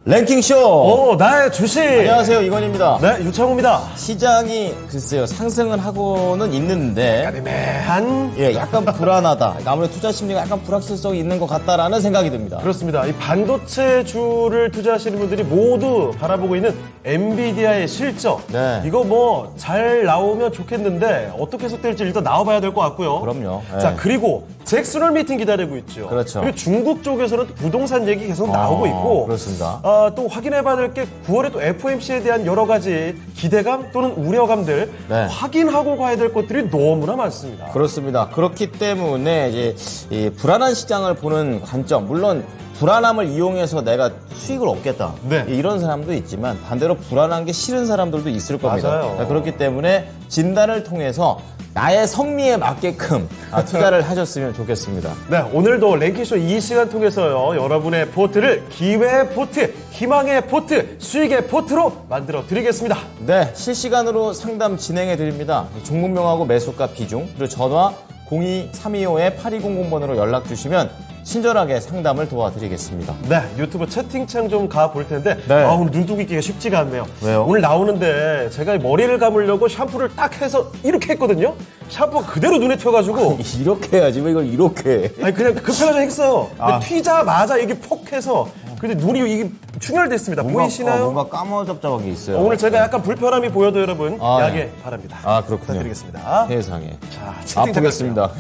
랭킹쇼! 나의 주식! 안녕하세요, 이건입니다. 네, 유창호입니다. 시장이 글쎄요, 상승은 하고는 있는데, 애매한? 예, 약간 불안하다. 아무래도 투자 심리가 약간 불확실성이 있는 것 같다라는 생각이 듭니다. 그렇습니다. 이 반도체주를 투자하시는 분들이 모두 바라보고 있는 엔비디아의 실적. 네. 이거 뭐 잘 나오면 좋겠는데 어떻게 해석될지 일단 나와봐야 될 것 같고요. 그럼요. 예. 자, 그리고 잭슨홀 미팅 기다리고 있죠. 그렇죠. 그리고 중국 쪽에서는 또 부동산 얘기 계속 나오고 있고. 그렇습니다. 또 확인해봐야 될 게 9월에 또 FOMC에 대한 여러 가지 기대감 또는 우려감들 네. 확인하고 가야 될 것들이 너무나 많습니다. 그렇습니다. 그렇기 때문에 이제 이 불안한 시장을 보는 관점, 물론 불안함을 이용해서 내가 수익을 얻겠다. 네. 이런 사람도 있지만 반대로 불안한 게 싫은 사람들도 있을 겁니다. 맞아요. 자, 그렇기 때문에 진단을 통해서 나의 성미에 맞게끔 투자를 하셨으면 좋겠습니다. 네, 오늘도 랭킹쇼 이 시간 통해서요, 여러분의 포트를 기회의 포트, 희망의 포트, 수익의 포트로 만들어 드리겠습니다. 네, 실시간으로 상담 진행해 드립니다. 종목명하고 매수가 비중, 그리고 전화 02-325-8200번으로 연락 주시면 친절하게 상담을 도와드리겠습니다. 네, 유튜브 채팅창 좀 가볼 텐데, 네. 오늘 눈두기 끼기가 쉽지가 않네요. 왜요? 오늘 나오는데 제가 머리를 감으려고 샴푸를 딱 해서 이렇게 했거든요? 샴푸가 그대로 눈에 튀어가지고. 이렇게 해야지, 왜 이걸 이렇게 해? 아니, 그냥 급해가지고 했어요. 근데 튀자마자 이게 폭 해서, 근데 눈이 이게 충혈됐습니다. 보이시나요? 뭔가 까무잡잡한 게 있어요. 오늘 제가 약간 불편함이 보여도 여러분, 양해 네. 바랍니다. 그렇군요. 부탁드리겠습니다. 세상에. 자, 채팅창 아프겠습니다.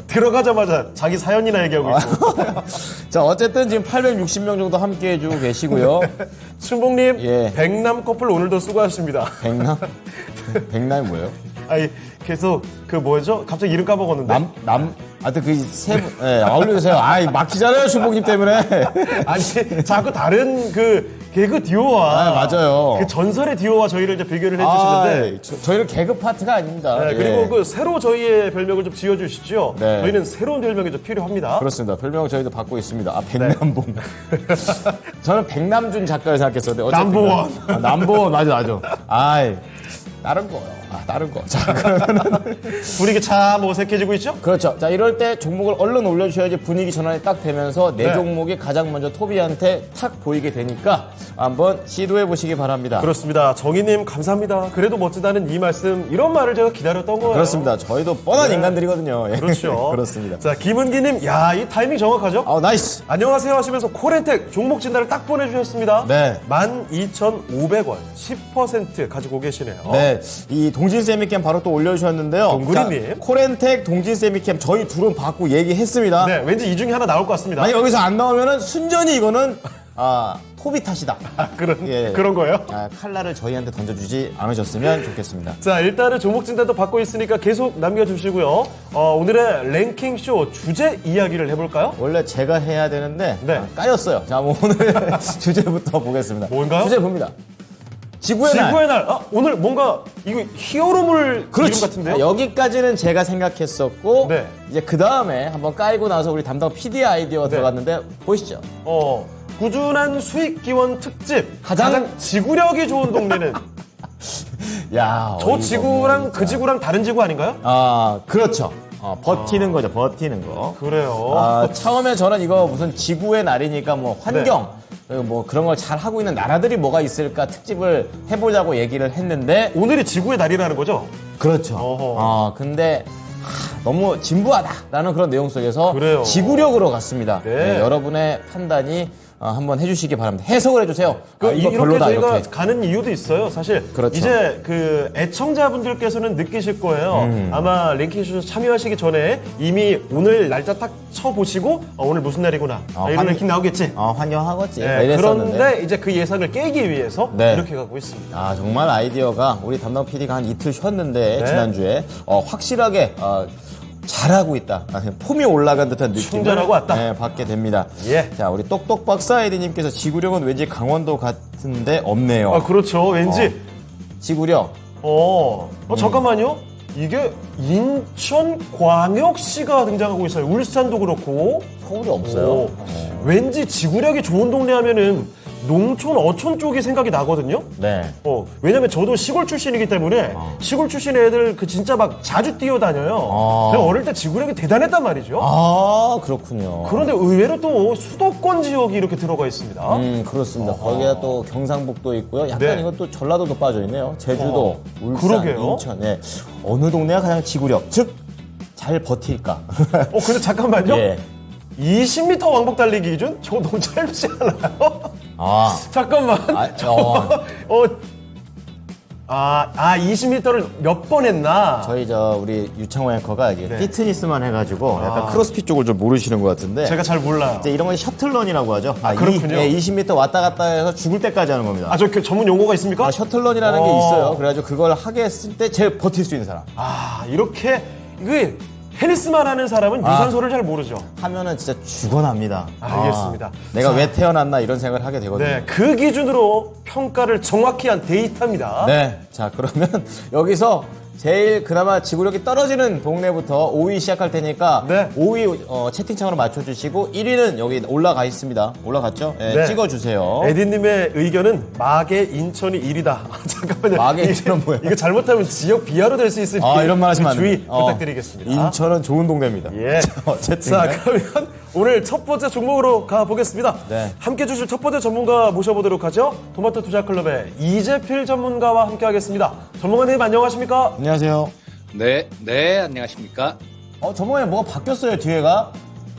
들어가자마자 자기 사연이나 얘기하고 있고. 자, 어쨌든 지금 860명 정도 함께 해주고 계시고요. 춘봉님, 예. 백남 커플 오늘도 수고하셨습니다. 백남? 백남이 뭐예요? 아니, 계속, 뭐죠? 갑자기 이름 까먹었는데. 하여튼 세 분, 예, 올려주세요. 막히잖아요, 주복님 때문에. 아니, 자꾸 다른 개그 듀오와. 맞아요. 그 전설의 듀오와 저희를 이제 비교를 해주시는데. 저희는 개그 파트가 아닙니다. 네, 예. 그리고 새로 저희의 별명을 좀 지어주시죠. 네. 저희는 새로운 별명이 좀 필요합니다. 그렇습니다. 별명 저희도 받고 있습니다. 백남봉. 저는 백남준 작가를 생각했었는데. 남보원. 남보원, 맞아. 다른 거요. 다른 거. 자, 그러면은. 분위기 참 어색해지고 있죠? 그렇죠. 자, 이럴 때 종목을 얼른 올려주셔야지 분위기 전환이 딱 되면서 내 네. 종목이 가장 먼저 토비한테 탁 보이게 되니까 한번 시도해 보시기 바랍니다. 그렇습니다. 정희님 감사합니다. 그래도 멋지다는 이 말씀, 이런 말을 제가 기다렸던 거예요. 그렇습니다. 저희도 뻔한 네. 인간들이거든요. 예. 그렇죠. 그렇습니다. 자, 김은기님, 이 타이밍 정확하죠? 나이스. 안녕하세요 하시면서 코렌텍 종목 진단을 딱 보내주셨습니다. 네. 12,500원, 10% 가지고 계시네요. 네, 이 동진세미캠 바로 또 올려주셨는데요. 동구리님. 자, 코렌텍 동진세미캠 저희 둘은 받고 얘기했습니다. 네, 왠지 이 중에 하나 나올 것 같습니다. 만약 여기서 안 나오면은 순전히 이거는 토비 탓이다. 그런 거예요? 칼날을 저희한테 던져주지 않으셨으면 좋겠습니다. 자, 일단은 종목 진단도 받고 있으니까 계속 남겨주시고요. 오늘의 랭킹쇼 주제 이야기를 해볼까요? 원래 제가 해야 되는데 네. 까였어요. 자, 오늘 주제부터 보겠습니다. 뭔가요? 주제 봅니다. 지구의 날. 지구의 날. 오늘 뭔가 이거 히어로물 그렇지. 이름 같은데요? 여기까지는 제가 생각했었고 네. 이제 그 다음에 한번 까이고 나서 우리 담당 PD 아이디어가 들어갔는데 보시죠. 꾸준한 수익 기원 특집. 가장 가장 지구력이 좋은 동네는 야, 저 지구랑 그 지구랑 다른 지구 아닌가요? 그렇죠. 버티는 거죠. 버티는 거. 그래요. 처음에 저는 이거 무슨 지구의 날이니까 뭐 환경 뭐 그런 걸 잘 하고 있는 나라들이 뭐가 있을까 특집을 해보자고 얘기를 했는데 오늘이 지구의 날이라는 거죠? 그렇죠. 근데 너무 진부하다라는 그런 내용 속에서 그래요. 지구력으로 갔습니다. 네. 여러분의 판단이 한번 해주시기 바랍니다. 해석을 해주세요. 이거 이렇게 별로다, 저희가 이렇게. 가는 이유도 있어요. 사실 그렇죠. 이제 애청자분들께서는 느끼실 거예요. 아마 랭킹쇼 참여하시기 전에 이미 오늘 날짜 딱 쳐보시고 오늘 무슨 날이구나 이런 랭킹 나오겠지. 환영하겠지. 네, 이랬었는데. 그런데 이제 그 예상을 깨기 위해서 네. 이렇게 가고 있습니다. 정말 아이디어가 우리 담당 PD가 한 이틀 쉬었는데 네. 지난주에 확실하게 잘하고 있다. 폼이 올라간 듯한 느낌을 충전하고 왔다. 네, 받게 됩니다. 예. 자, 우리 똑똑박사 아이디님께서 지구력은 왠지 강원도 같은데 없네요. 그렇죠. 왠지 지구력. 잠깐만요. 이게 인천광역시가 등장하고 있어요. 울산도 그렇고. 서울이 없어요. 왠지 지구력이 좋은 동네 하면은 농촌 어촌 쪽이 생각이 나거든요. 네. 왜냐면 저도 시골 출신이기 때문에 시골 출신 애들 그 진짜 막 자주 뛰어다녀요. 그래서 어릴 때 지구력이 대단했단 말이죠. 아, 그렇군요. 그런데 의외로 또 수도권 지역이 이렇게 들어가 있습니다. 그렇습니다. 거기에 또 경상북도 있고요. 약간 네. 이것도 전라도도 빠져 있네요. 제주도, 울산, 그러게요. 인천. 네. 어느 동네가 가장 지구력, 즉 잘 버틸까? 근데 잠깐만요. 예. 20m 왕복 달리기 기준? 저거 너무 짧지 않아요? 아, 잠깐만. 어, 20m를 몇 번 했나? 저희 우리 유창호 앵커가 이게 네. 피트니스만 해가지고 약간 크로스핏 쪽을 좀 모르시는 것 같은데. 제가 잘 몰라요. 이제 이런 건 셔틀런이라고 하죠. 그렇군요. 20m 왔다 갔다 해서 죽을 때까지 하는 겁니다. 저 전문 용어가 있습니까? 셔틀런이라는 게 있어요. 그래가지고 그걸 하게 했을 때 제일 버틸 수 있는 사람. 이렇게, 테니스만 하는 사람은 유산소를 잘 모르죠. 하면은 진짜 죽어납니다. 알겠습니다. 내가 자. 왜 태어났나 이런 생각을 하게 되거든요. 네, 그 기준으로 평가를 정확히 한 데이터입니다. 네. 자, 그러면 여기서 제일 그나마 지구력이 떨어지는 동네부터 5위 시작할 테니까 네. 5위 채팅창으로 맞춰주시고 1위는 여기 올라가 있습니다. 올라갔죠? 네, 네. 찍어주세요. 에디님의 의견은 마계 인천이 1위다. 잠깐만요. 마계 인천은 뭐야? 이거 잘못하면 지역 비하로 될 수 있으니 이런 말 하시면 안 주의 돼요. 부탁드리겠습니다. 인천은 좋은 동네입니다. 예. 어쨌든. 자, 그러면 오늘 첫 번째 종목으로 가보겠습니다. 네. 함께 해주실 첫 번째 전문가 모셔보도록 하죠. 토마토 투자클럽의 이재필 전문가와 함께 하겠습니다. 전문가님 안녕하십니까? 안녕하세요. 네, 안녕하십니까? 저번에 뭐가 바뀌었어요, 뒤에가?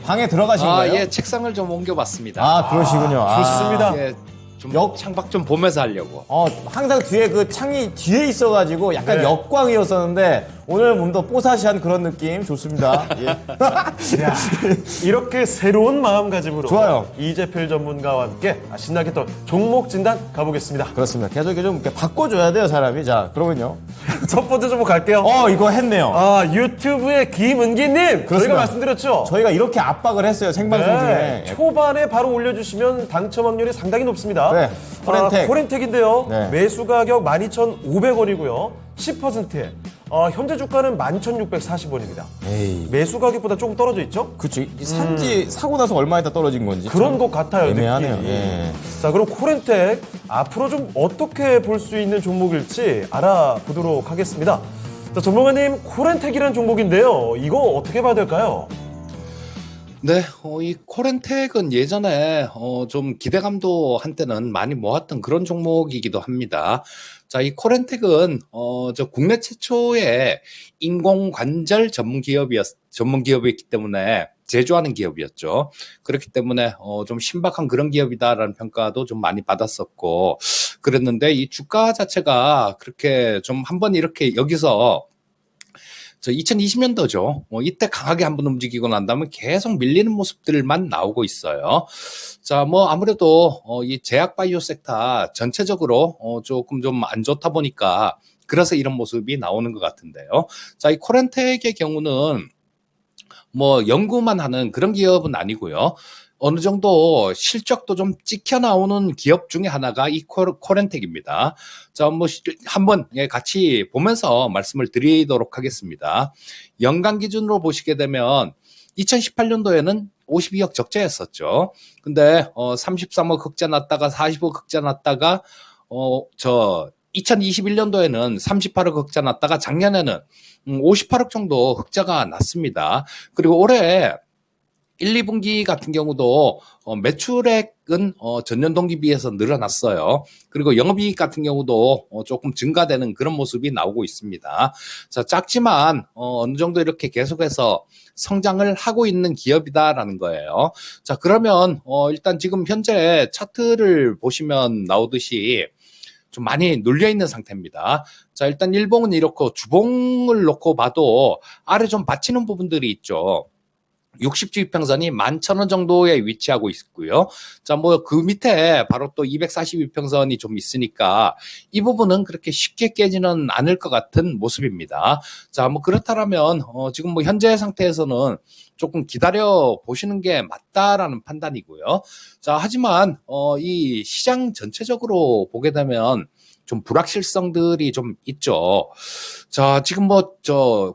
방에 들어가신 거예요? 예, 책상을 좀 옮겨봤습니다. 그러시군요. 좋습니다. 예, 좀 역- 창밖 좀 보면서 하려고. 항상 뒤에 그 창이 뒤에 있어가지고 약간 네. 역광이었었는데 오늘 몸도 뽀사시한 그런 느낌 좋습니다. 예. 야, 이렇게 새로운 마음가짐으로 좋아요. 이재필 전문가와 함께 신나게 또 종목 진단 가보겠습니다. 그렇습니다. 계속 이렇게 좀 이렇게 바꿔줘야 돼요, 사람이. 자, 그러면요. 첫 번째 종목 갈게요. 이거 했네요. 유튜브의 김은기님 저희가 그렇습니다. 말씀드렸죠. 저희가 이렇게 압박을 했어요, 생방송 중에. 초반에 바로 올려주시면 당첨 확률이 상당히 높습니다. 네, 코렌텍. 코렌텍인데요. 네. 매수 가격 12,500원이고요. 10%에 현재 주가는 11,640원입니다. 에이. 매수 가격보다 조금 떨어져 있죠? 그쵸. 산지 사고 나서 얼마 있다 떨어진 건지. 그런 참 것 같아요. 애매하네요. 느낌이. 예. 자, 그럼 코렌텍 앞으로 좀 어떻게 볼 수 있는 종목일지 알아보도록 하겠습니다. 자, 전문가님, 코렌텍이라는 종목인데요. 이거 어떻게 봐야 될까요? 네, 이 코렌텍은 예전에 좀 기대감도 한때는 많이 모았던 그런 종목이기도 합니다. 자, 이 코렌텍은 저 국내 최초의 인공관절 전문 기업이었기 때문에 제조하는 기업이었죠. 그렇기 때문에 좀 신박한 그런 기업이다라는 평가도 좀 많이 받았었고 그랬는데 이 주가 자체가 그렇게 좀 한번 이렇게 여기서 2020년도죠. 이때 강하게 한번 움직이고 난 다음에 계속 밀리는 모습들만 나오고 있어요. 자, 아무래도 이 제약 바이오 섹터 전체적으로 조금 좀 안 좋다 보니까 그래서 이런 모습이 나오는 것 같은데요. 자, 이 코렌텍의 경우는 연구만 하는 그런 기업은 아니고요. 어느 정도 실적도 좀 찍혀 나오는 기업 중에 하나가 이 코렌텍입니다. 자, 한번 같이 보면서 말씀을 드리도록 하겠습니다. 연간 기준으로 보시게 되면 2018년도에는 52억 적자였었죠. 근데 33억 흑자 났다가 40억 흑자 났다가 2021년도에는 38억 흑자 났다가 작년에는 58억 정도 흑자가 났습니다. 그리고 올해 1, 2분기 같은 경우도 매출액은 전년 동기 비해서 늘어났어요. 그리고 영업이익 같은 경우도 조금 증가되는 그런 모습이 나오고 있습니다. 자, 작지만 어느 정도 이렇게 계속해서 성장을 하고 있는 기업이다라는 거예요. 자, 그러면 일단 지금 현재 차트를 보시면 나오듯이 좀 많이 눌려 있는 상태입니다. 자, 일단 일봉은 이렇고 주봉을 놓고 봐도 아래 좀 받치는 부분들이 있죠. 60주 이평선이 11,000원 정도에 위치하고 있고요. 자, 그 밑에 바로 또 242평선이 좀 있으니까 이 부분은 그렇게 쉽게 깨지는 않을 것 같은 모습입니다. 자, 그렇다면 지금 현재 상태에서는 조금 기다려 보시는 게 맞다라는 판단이고요. 자, 하지만 이 시장 전체적으로 보게 되면 좀 불확실성들이 좀 있죠. 자, 지금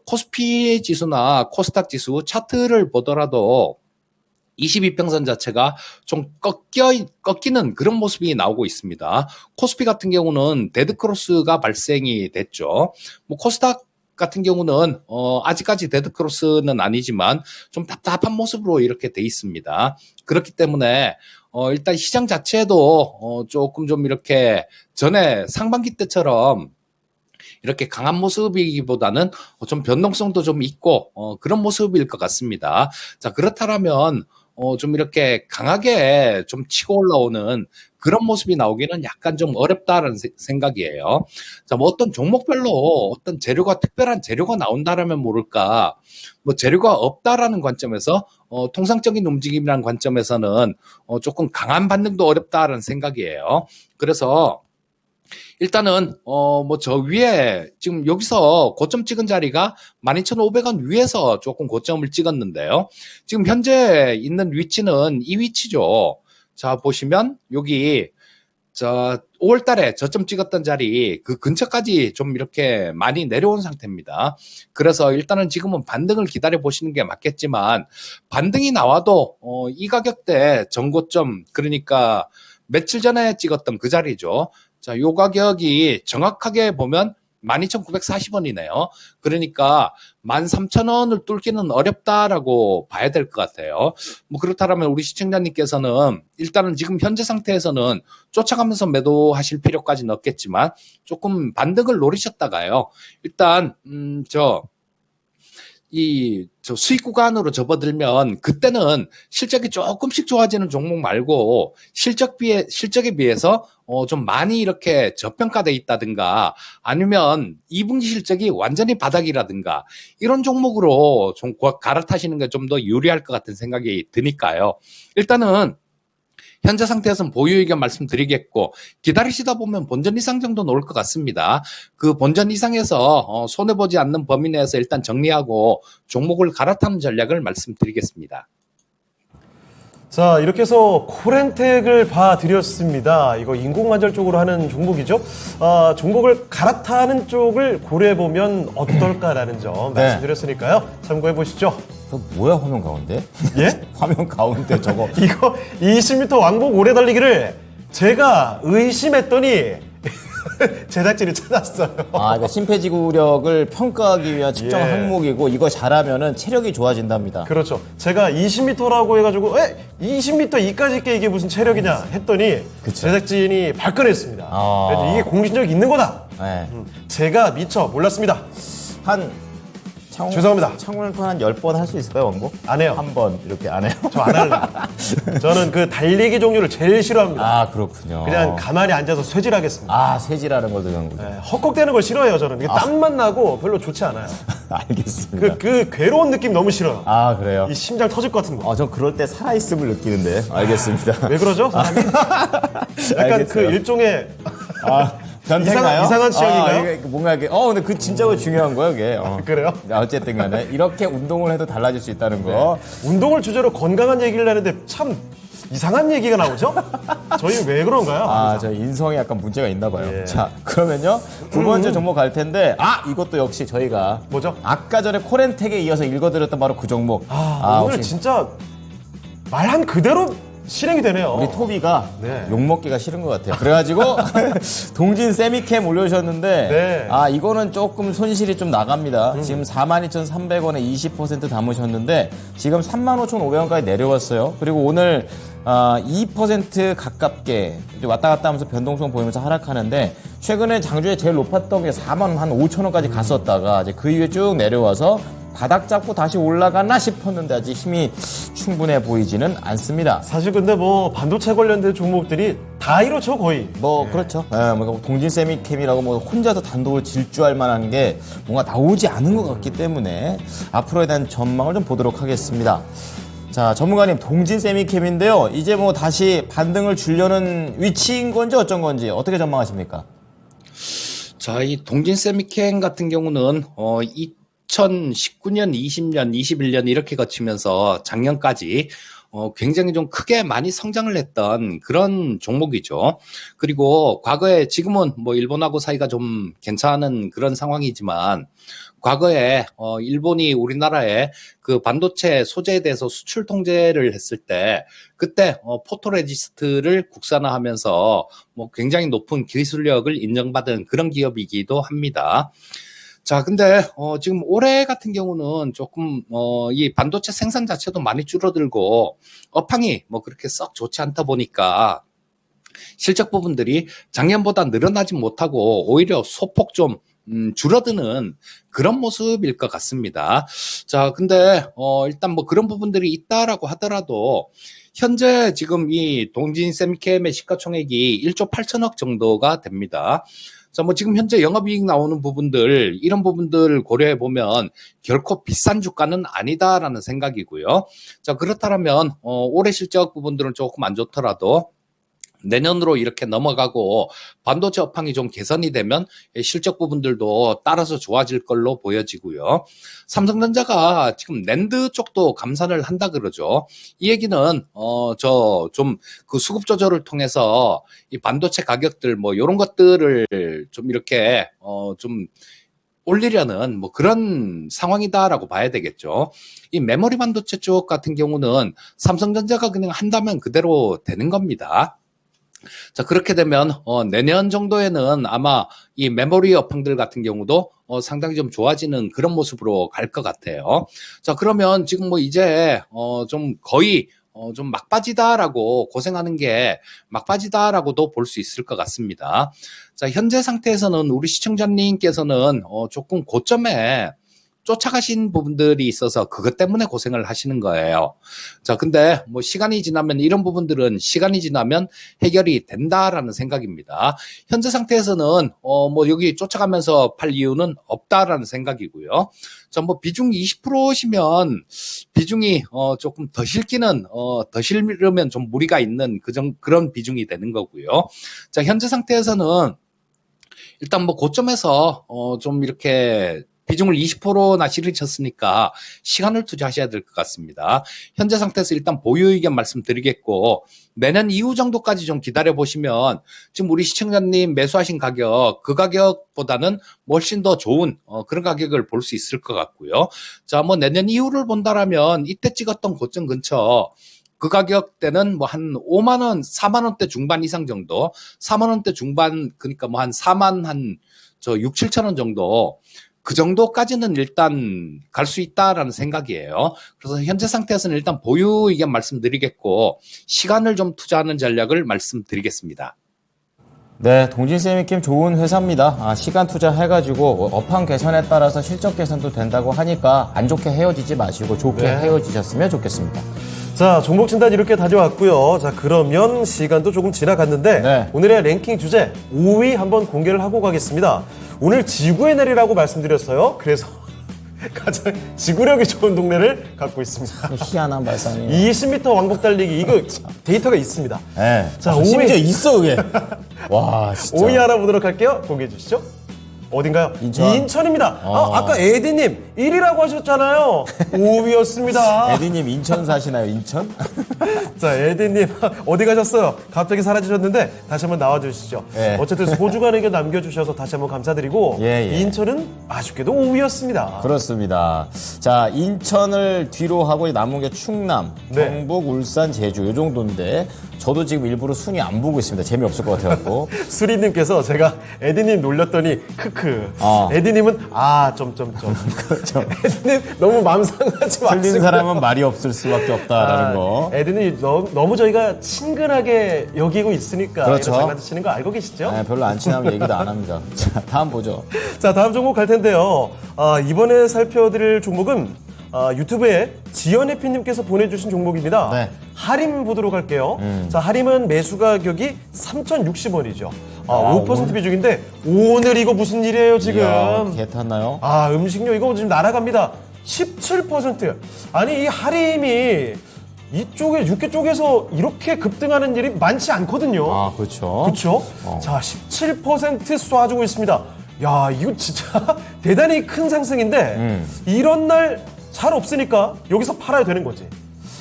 코스피 지수나 코스닥 지수 차트를 보더라도 22평선 자체가 좀 꺾이는 그런 모습이 나오고 있습니다. 코스피 같은 경우는 데드크로스가 발생이 됐죠. 뭐 코스닥 같은 경우는 아직까지 데드크로스는 아니지만 좀 답답한 모습으로 이렇게 돼 있습니다. 그렇기 때문에 일단 시장 자체도 조금 좀 이렇게 전에 상반기 때처럼 이렇게 강한 모습이기보다는 좀 변동성도 좀 있고 그런 모습일 것 같습니다. 자, 그렇다면 좀 이렇게 강하게 좀 치고 올라오는 그런 모습이 나오기는 약간 좀 어렵다는 생각이에요. 자, 뭐 어떤 종목별로 어떤 재료가 특별한 재료가 나온다라면 모를까, 뭐 재료가 없다라는 관점에서 통상적인 움직임이라는 관점에서는 조금 강한 반등도 어렵다라는 생각이에요. 그래서 일단은 뭐 저 위에 지금 여기서 고점 찍은 자리가 12,500원 위에서 조금 고점을 찍었는데요. 지금 현재 있는 위치는 이 위치죠. 자, 보시면 여기 5월 달에 저점 찍었던 자리 그 근처까지 좀 이렇게 많이 내려온 상태입니다. 그래서 일단은 지금은 반등을 기다려 보시는 게 맞겠지만, 반등이 나와도 이 가격대 전고점, 그러니까 며칠 전에 찍었던 그 자리죠. 자, 요 가격이 정확하게 보면 12,940원이네요. 그러니까 13,000원을 뚫기는 어렵다라고 봐야 될 것 같아요. 뭐 그렇다면 우리 시청자님께서는 일단은 지금 현재 상태에서는 쫓아가면서 매도하실 필요까지는 없겠지만 조금 반등을 노리셨다가요. 일단 저 수익 구간으로 접어들면 그때는 실적이 조금씩 좋아지는 종목 말고 실적에 비해서 좀 많이 이렇게 저평가돼 있다든가 아니면 2분기 실적이 완전히 바닥이라든가 이런 종목으로 좀 갈아타시는 게 좀 더 유리할 것 같은 생각이 드니까요. 일단은 현재 상태에서는 보유 의견 말씀드리겠고, 기다리시다 보면 본전 이상 정도 나올 것 같습니다. 그 본전 이상에서 손해보지 않는 범위 내에서 일단 정리하고 종목을 갈아타는 전략을 말씀드리겠습니다. 자, 이렇게 해서 코렌텍을 봐드렸습니다. 이거 인공관절 쪽으로 하는 종목이죠. 종목을 갈아타는 쪽을 고려해보면 어떨까라는 점 네. 말씀드렸으니까요. 참고해보시죠. 뭐야, 화면 가운데? 예? 화면 가운데 저거. 이거 20m 왕복 오래 달리기를 제가 의심했더니 제작진이 찾았어요. 그러니까 심폐지구력을 평가하기 위한 측정 예. 항목이고, 이거 잘하면은 체력이 좋아진답니다. 그렇죠. 제가 20m라고 해가지고 20m 이까지 게 이게 무슨 체력이냐 했더니 그쵸. 제작진이 발끈했습니다. 그래서 이게 공신력이 있는 거다. 네. 제가 미처 몰랐습니다. 죄송합니다. 창문을 한 10번 할 수 있을까요, 왕복? 안 해요. 한 번 이렇게 안 해요? 저 안 할래요. 저는 그 달리기 종류를 제일 싫어합니다. 아, 그렇군요. 그냥 가만히 앉아서 쇠질하겠습니다. 쇠질하는 걸 드는군요. 네, 헉헉대는 걸 싫어해요, 저는. 이게 땀만 나고 별로 좋지 않아요. 알겠습니다. 그 괴로운 느낌 너무 싫어요. 그래요? 이 심장 터질 것 같은 거. 전 그럴 때 살아있음을 느끼는데. 알겠습니다. 왜 그러죠, 사람이? 약간 알겠어요. 그 일종의 변태인가요? 이상한 취향인가요? 이게 뭔가 이게, 근데 그 진짜 중요한 거예요, 이게. 그래요? 어쨌든 간에. 이렇게 운동을 해도 달라질 수 있다는 거. 운동을 주제로 건강한 얘기를 하는데 참 이상한 얘기가 나오죠? 저희 왜 그런가요? 저 인성에 약간 문제가 있나 봐요. 예. 자, 그러면요. 두 번째 종목 갈 텐데, 이것도 역시 저희가. 뭐죠? 아까 전에 코렌텍에 이어서 읽어드렸던 바로 그 종목. 오늘 혹시 진짜 말한 그대로 실행이 되네요. 우리 토비가 네. 욕먹기가 싫은 것 같아요. 그래가지고 동진 세미캠 올려주셨는데 이거는 조금 손실이 좀 나갑니다. 지금 42,300원에 20% 담으셨는데 지금 35,500원까지 내려왔어요. 그리고 오늘 2% 가깝게 이제 왔다 갔다 하면서 변동성 보이면서 하락하는데 최근에 장주에 제일 높았던 게 45,000원까지 갔었다가 이제 그 이후에 쭉 내려와서 바닥 잡고 다시 올라가나 싶었는데 아직 힘이 충분해 보이지는 않습니다. 사실 근데 뭐 반도체 관련된 종목들이 다 이렇죠, 거의. 그렇죠. 동진 세미캠이라고 혼자서 단독을 질주할 만한 게 뭔가 나오지 않은 것 같기 때문에 앞으로에 대한 전망을 좀 보도록 하겠습니다. 자, 전문가님, 동진 세미캠인데요. 이제 다시 반등을 주려는 위치인 건지 어쩐 건지 어떻게 전망하십니까? 자, 이 동진 세미캠 같은 경우는 2019년, 20년, 21년 이렇게 거치면서 작년까지 굉장히 좀 크게 많이 성장을 했던 그런 종목이죠. 그리고 과거에 지금은 뭐 일본하고 사이가 좀 괜찮은 그런 상황이지만 과거에 일본이 우리나라에 그 반도체 소재에 대해서 수출 통제를 했을 때 그때 포토레지스트를 국산화하면서 뭐 굉장히 높은 기술력을 인정받은 그런 기업이기도 합니다. 자, 근데 지금 올해 같은 경우는 조금 이 반도체 생산 자체도 많이 줄어들고 업황이 뭐 그렇게 썩 좋지 않다 보니까 실적 부분들이 작년보다 늘어나지 못하고 오히려 소폭 좀 줄어드는 그런 모습일 것 같습니다. 자, 근데 일단 뭐 그런 부분들이 있다라고 하더라도 현재 지금 이 동진 세미캠의 시가총액이 1조 8천억 정도가 됩니다. 자, 뭐 지금 현재 영업이익 나오는 부분들, 이런 부분들 고려해 보면 결코 비싼 주가는 아니다라는 생각이고요. 자, 그렇다면 올해 실적 부분들은 조금 안 좋더라도 내년으로 이렇게 넘어가고 반도체 업황이 좀 개선이 되면 실적 부분들도 따라서 좋아질 걸로 보여지고요. 삼성전자가 지금 낸드 쪽도 감산을 한다 그러죠. 이 얘기는 저 좀 그 수급 조절을 통해서 이 반도체 가격들 뭐 이런 것들을 좀 이렇게 좀 올리려는 뭐 그런 상황이다라고 봐야 되겠죠. 이 메모리 반도체 쪽 같은 경우는 삼성전자가 그냥 한다면 그대로 되는 겁니다. 자, 그렇게 되면 내년 정도에는 아마 이 메모리 업황들 같은 경우도 상당히 좀 좋아지는 그런 모습으로 갈 것 같아요. 자, 그러면 지금 뭐 이제 좀 거의 좀 막바지다라고 고생하는 게 막바지다라고도 볼 수 있을 것 같습니다. 자, 현재 상태에서는 우리 시청자님께서는 조금 고점에 쫓아가신 부분들이 있어서 그것 때문에 고생을 하시는 거예요. 자, 근데 뭐 시간이 지나면 이런 부분들은 시간이 지나면 해결이 된다라는 생각입니다. 현재 상태에서는 뭐 여기 쫓아가면서 팔 이유는 없다라는 생각이고요. 자, 뭐 비중 20%시면 비중이 조금 더 실기는 더 실으면 좀 무리가 있는 그런 비중이 되는 거고요. 자, 현재 상태에서는 일단 뭐 고점에서 좀 이렇게 비중을 20%나 실으셨으니까 시간을 투자하셔야 될 것 같습니다. 현재 상태에서 일단 보유 의견 말씀드리겠고 내년 이후 정도까지 좀 기다려보시면 지금 우리 시청자님 매수하신 가격 그 가격보다는 훨씬 더 좋은 그런 가격을 볼 수 있을 것 같고요. 자, 뭐 내년 이후를 본다라면 이때 찍었던 고점 근처 그 가격대는 뭐 한 5만 원, 4만 원대 중반 이상 정도, 4만 원대 중반 그러니까 뭐 한 4만 한 6, 7천 원 정도 그 정도까지는 일단 갈 수 있다라는 생각이에요. 그래서 현재 상태에서는 일단 보유 의견 말씀드리겠고 시간을 좀 투자하는 전략을 말씀드리겠습니다. 네, 동진세미킴 좋은 회사입니다. 시간 투자해가지고 업황 개선에 따라서 실적 개선도 된다고 하니까 안 좋게 헤어지지 마시고 좋게 헤어지셨으면 좋겠습니다. 자, 종목 진단 이렇게 다녀왔고요. 자, 그러면 시간도 조금 지나갔는데 오늘의 랭킹 주제 5위 한번 공개를 하고 가겠습니다. 오늘 지구의 날이라고 말씀드렸어요. 그래서 가장 지구력이 좋은 동네를 갖고 있습니다. 희한한 발상이에요. 20m 왕복 달리기 이거 데이터가 있습니다. 네. 자, 5위 심지어 있어 그게. 와, 진짜. 5위 알아보도록 할게요. 공개해 주시죠. 어딘가요? 인천입니다. 아까 에디님 1위라고 하셨잖아요. 5위였습니다. 에디님 인천 사시나요? 인천? 자, 에디님 어디 가셨어요? 갑자기 사라지셨는데 다시 한번 나와주시죠. 어쨌든 소중한 의견 남겨주셔서 다시 한번 감사드리고 인천은 아쉽게도 5위였습니다. 그렇습니다. 자, 인천을 뒤로 하고 남은 게 충남, 경북, 울산, 제주 이 정도인데 저도 지금 일부러 순위 안 보고 있습니다. 재미없을 것 같아갖고. 수리님께서 제가 에디님 놀렸더니 크크. 에디님은 그렇죠. 에디님 너무 마음 상하지 마시고. 틀린 사람은 말이 없을 수밖에 없다라는 거. 에디님 너무 저희가 친근하게 여기고 있으니까 그렇죠. 장난치시는 거 알고 계시죠? 네, 별로 안 친하면 얘기도 안 합니다. 자, 다음 보죠. 자, 다음 종목 갈 텐데요. 이번에 살펴드릴 종목은 유튜브에 지연해피님께서 보내주신 종목입니다. 하림 보도록 할게요. 자, 하림은 매수 가격이 3,060원이죠. 5% 비중인데 오늘 이거 무슨 일이에요 지금? 이야, 개 탔나요? 음식료 이거 지금 날아갑니다. 17%. 아니 이 하림이 이쪽에 육계 쪽에서 이렇게 급등하는 일이 많지 않거든요. 그렇죠. 그렇죠. 자, 17% 쏴주고 있습니다. 야, 이거 진짜 대단히 큰 상승인데 이런 날 잘 없으니까 여기서 팔아야 되는 거지.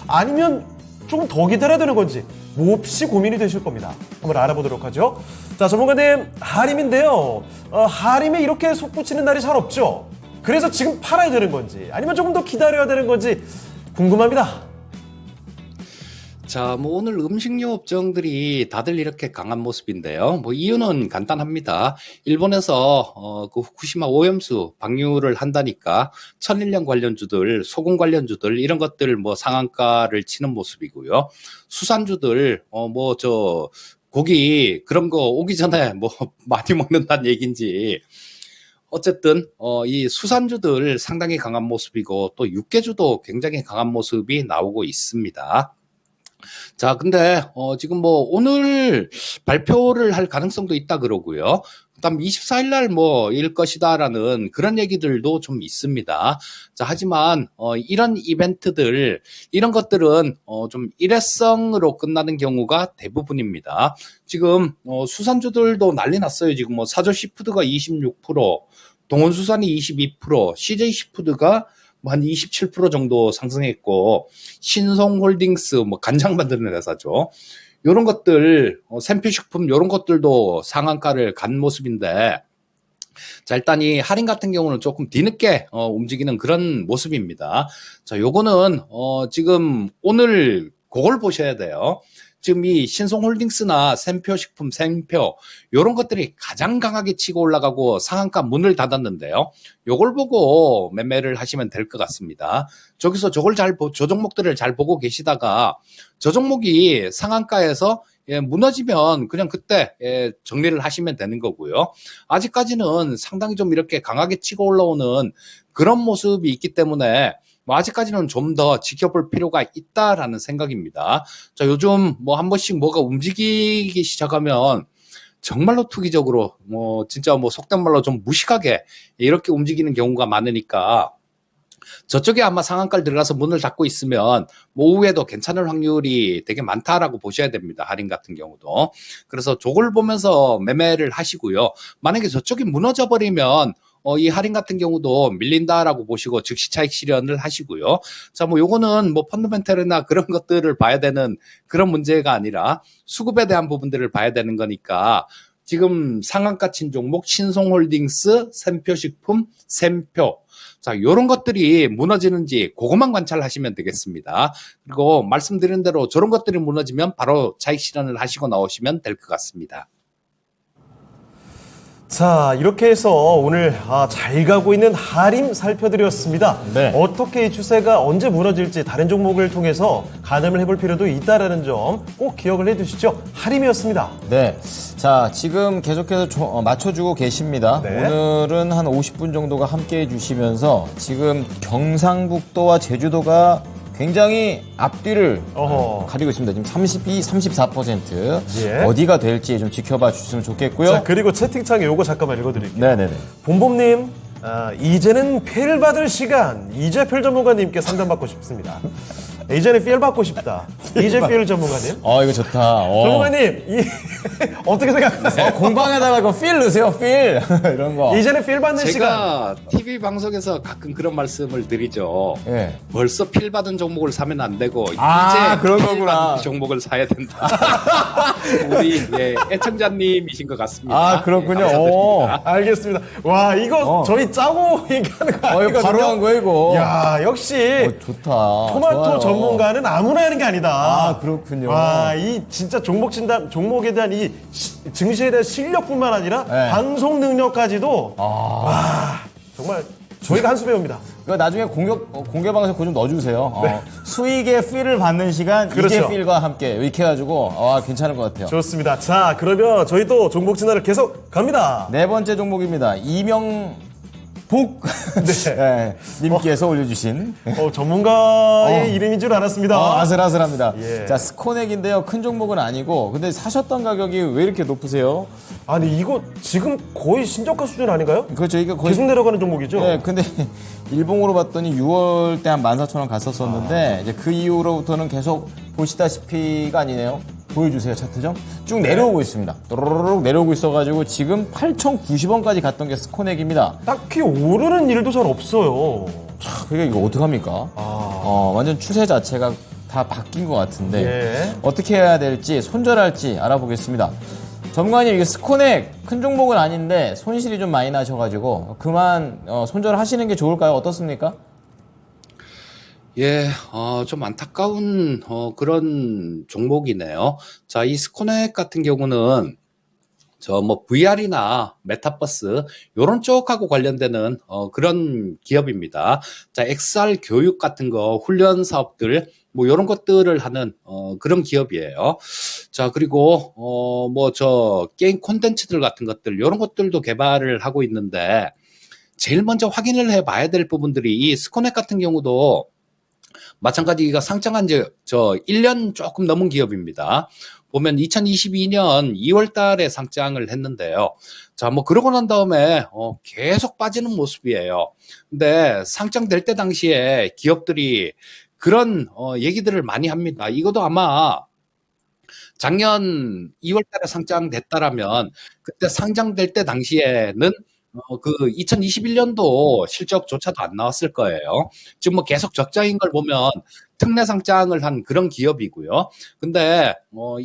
아니면 조금 더 기다려야 되는 건지 몹시 고민이 되실 겁니다. 한번 알아보도록 하죠. 자, 전문가님, 하림인데요. 하림에 이렇게 솟구치는 날이 잘 없죠. 그래서 지금 팔아야 되는 건지 아니면 조금 더 기다려야 되는 건지 궁금합니다. 자, 뭐 오늘 음식료 업종들이 다들 이렇게 강한 모습인데요. 뭐 이유는 간단합니다. 일본에서 그 후쿠시마 오염수 방류를 한다니까 천일염 관련주들, 소금 관련주들 이런 것들 뭐 상한가를 치는 모습이고요. 수산주들 뭐 저 고기 그런 거 오기 전에 뭐 많이 먹는다는 얘기인지 어쨌든 이 수산주들 상당히 강한 모습이고 또 육개주도 굉장히 강한 모습이 나오고 있습니다. 자, 근데 지금 뭐 오늘 발표를 할 가능성도 있다 그러고요. 그다음 24일 날 뭐 일 것이다라는 그런 얘기들도 좀 있습니다. 자, 하지만 이런 이벤트들 이런 것들은 좀 일회성으로 끝나는 경우가 대부분입니다. 지금 수산주들도 난리 났어요. 지금 뭐 사저 시푸드가 26%, 동원수산이 22%, CJ 시푸드가 한 27% 정도 상승했고, 신송홀딩스, 뭐 간장 만드는 회사죠. 요런 것들, 샘표식품 요런 것들도 상한가를 간 모습인데, 자, 일단 이 할인 같은 경우는 조금 뒤늦게 움직이는 그런 모습입니다. 자, 요거는 지금 오늘 그걸 보셔야 돼요. 지금 이 신송홀딩스나 샘표식품, 샘표 이런 것들이 가장 강하게 치고 올라가고 상한가 문을 닫았는데요. 요걸 보고 매매를 하시면 될 것 같습니다. 저기서 저 종목들을 잘 보고 계시다가 저 종목이 상한가에서 무너지면 그냥 그때 정리를 하시면 되는 거고요. 아직까지는 상당히 좀 이렇게 강하게 치고 올라오는 그런 모습이 있기 때문에 뭐 아직까지는 좀 더 지켜볼 필요가 있다라는 생각입니다. 자, 요즘 뭐 한 번씩 뭐가 움직이기 시작하면 정말로 투기적으로 뭐 진짜 뭐 속된 말로 좀 무식하게 이렇게 움직이는 경우가 많으니까 저쪽에 아마 상한가를 들어가서 문을 닫고 있으면 뭐 오후에도 괜찮을 확률이 되게 많다라고 보셔야 됩니다. 할인 같은 경우도. 그래서 저걸 보면서 매매를 하시고요. 만약에 저쪽이 무너져 버리면 이 할인 같은 경우도 밀린다라고 보시고 즉시 차익 실현을 하시고요. 자, 뭐 요거는 뭐 펀더멘털이나 그런 것들을 봐야 되는 그런 문제가 아니라 수급에 대한 부분들을 봐야 되는 거니까 지금 상한가 친 종목 신송홀딩스, 샘표식품, 샘표. 자, 요런 것들이 무너지는지 그것만 관찰하시면 되겠습니다. 그리고 말씀드린 대로 저런 것들이 무너지면 바로 차익 실현을 하시고 나오시면 될 것 같습니다. 자, 이렇게 해서 오늘 잘 가고 있는 하림 살펴드렸습니다. 네. 어떻게 이 추세가 언제 무너질지 다른 종목을 통해서 가늠을 해볼 필요도 있다는 점 꼭 기억을 해두시죠. 하림이었습니다. 네. 자, 지금 계속해서 맞춰주고 계십니다. 네. 오늘은 한 50분 정도가 함께 해주시면서 지금 경상북도와 제주도가 굉장히 앞뒤를 가리고 있습니다. 지금 32, 34%. 예. 어디가 될지 좀 지켜봐 주시면 좋겠고요. 자, 그리고 채팅창에 요거 잠깐만 읽어드릴게요. 네네네. 봄봄님, 이제는 필 받을 시간. 이재필 전문가님께 상담받고 싶습니다. 이제는 필 받고 싶다. 이재필 전문가님. 이거 좋다. 전문가님, 어떻게 생각하세요? 공방에다가 그 필 넣으세요, 필. 이런 거. 이제는 필 받는 시간. 제가 TV 방송에서 가끔 그런 말씀을 드리죠. 예. 벌써 필 받은 종목을 사면 안 되고 이제 그런 필 거구나. 받은 종목을 사야 된다. 우리 애청자님이신 것 같습니다. 그렇군요. 감사드립니다. 알겠습니다. 와, 이거 저희 짜고 얘기하는 거 이거 아니거든요? 바로 한 거야, 이거. 야, 역시 좋다. 토마토 좋아요. 전문가는 아무나 하는 게 아니다. 그렇군요. 와, 이 진짜 종목에 대한 이 증시에 대한 실력뿐만 아니라 네. 방송 능력까지도 와, 정말 저희가 한 수 배웁니다. 그 나중에 공개 방송 그거 좀 넣어주세요. 수익의 필을 받는 시간 그렇죠. 이제 필과 함께 이렇게 해가지고 괜찮을 것 같아요. 좋습니다. 자, 그러면 저희도 종목 진화를 계속 갑니다. 네 번째 종목입니다. 이명복 네, 님께서 올려주신 전문가의 이름인 줄 알았습니다. 아슬아슬합니다. 예. 자, 스코넥인데요. 큰 종목은 아니고 근데 사셨던 가격이 왜 이렇게 높으세요? 아니, 이거 지금 거의 신저가 수준 아닌가요? 그렇죠. 이게 거의 계속 내려가는 종목이죠? 네, 근데 일봉으로 봤더니 6월 때 한 14,000원 갔었었는데 이제 그 이후로부터는 계속 보시다시피가 아니네요. 보여주세요, 차트 좀. 쭉 내려오고 있습니다. 또르르륵 내려오고 있어가지고 지금 8,090원까지 갔던 게 스코넥입니다. 딱히 오르는 일도 잘 없어요. 그게 이거 어떡합니까? 완전 추세 자체가 다 바뀐 것 같은데 예. 어떻게 해야 될지 손절할지 알아보겠습니다. 전문가님, 이게 스코넥 큰 종목은 아닌데 손실이 좀 많이 나셔가지고 그만 손절하시는 게 좋을까요? 어떻습니까? 예, 좀 안타까운 그런 종목이네요. 자, 이 스코넥 같은 경우는 VR이나 메타버스 요런 쪽하고 관련되는 그런 기업입니다. 자, XR 교육 같은 거 훈련 사업들 뭐 요런 것들을 하는 그런 기업이에요. 자, 그리고 게임 콘텐츠들 같은 것들 요런 것들도 개발을 하고 있는데 제일 먼저 확인을 해 봐야 될 부분들이 이 스코넥 같은 경우도 마찬가지가 상장한 지 1년 조금 넘은 기업입니다. 보면 2022년 2월 달에 상장을 했는데요. 자, 그러고 난 다음에 계속 빠지는 모습이에요. 근데 상장될 때 당시에 기업들이 그런 얘기들을 많이 합니다. 이것도 아마 작년 2월 달에 상장됐다라면 그때 상장될 때 당시에는 2021년도 실적조차도 안 나왔을 거예요. 지금 계속 적자인 걸 보면 특례 상장을 한 그런 기업이고요. 근데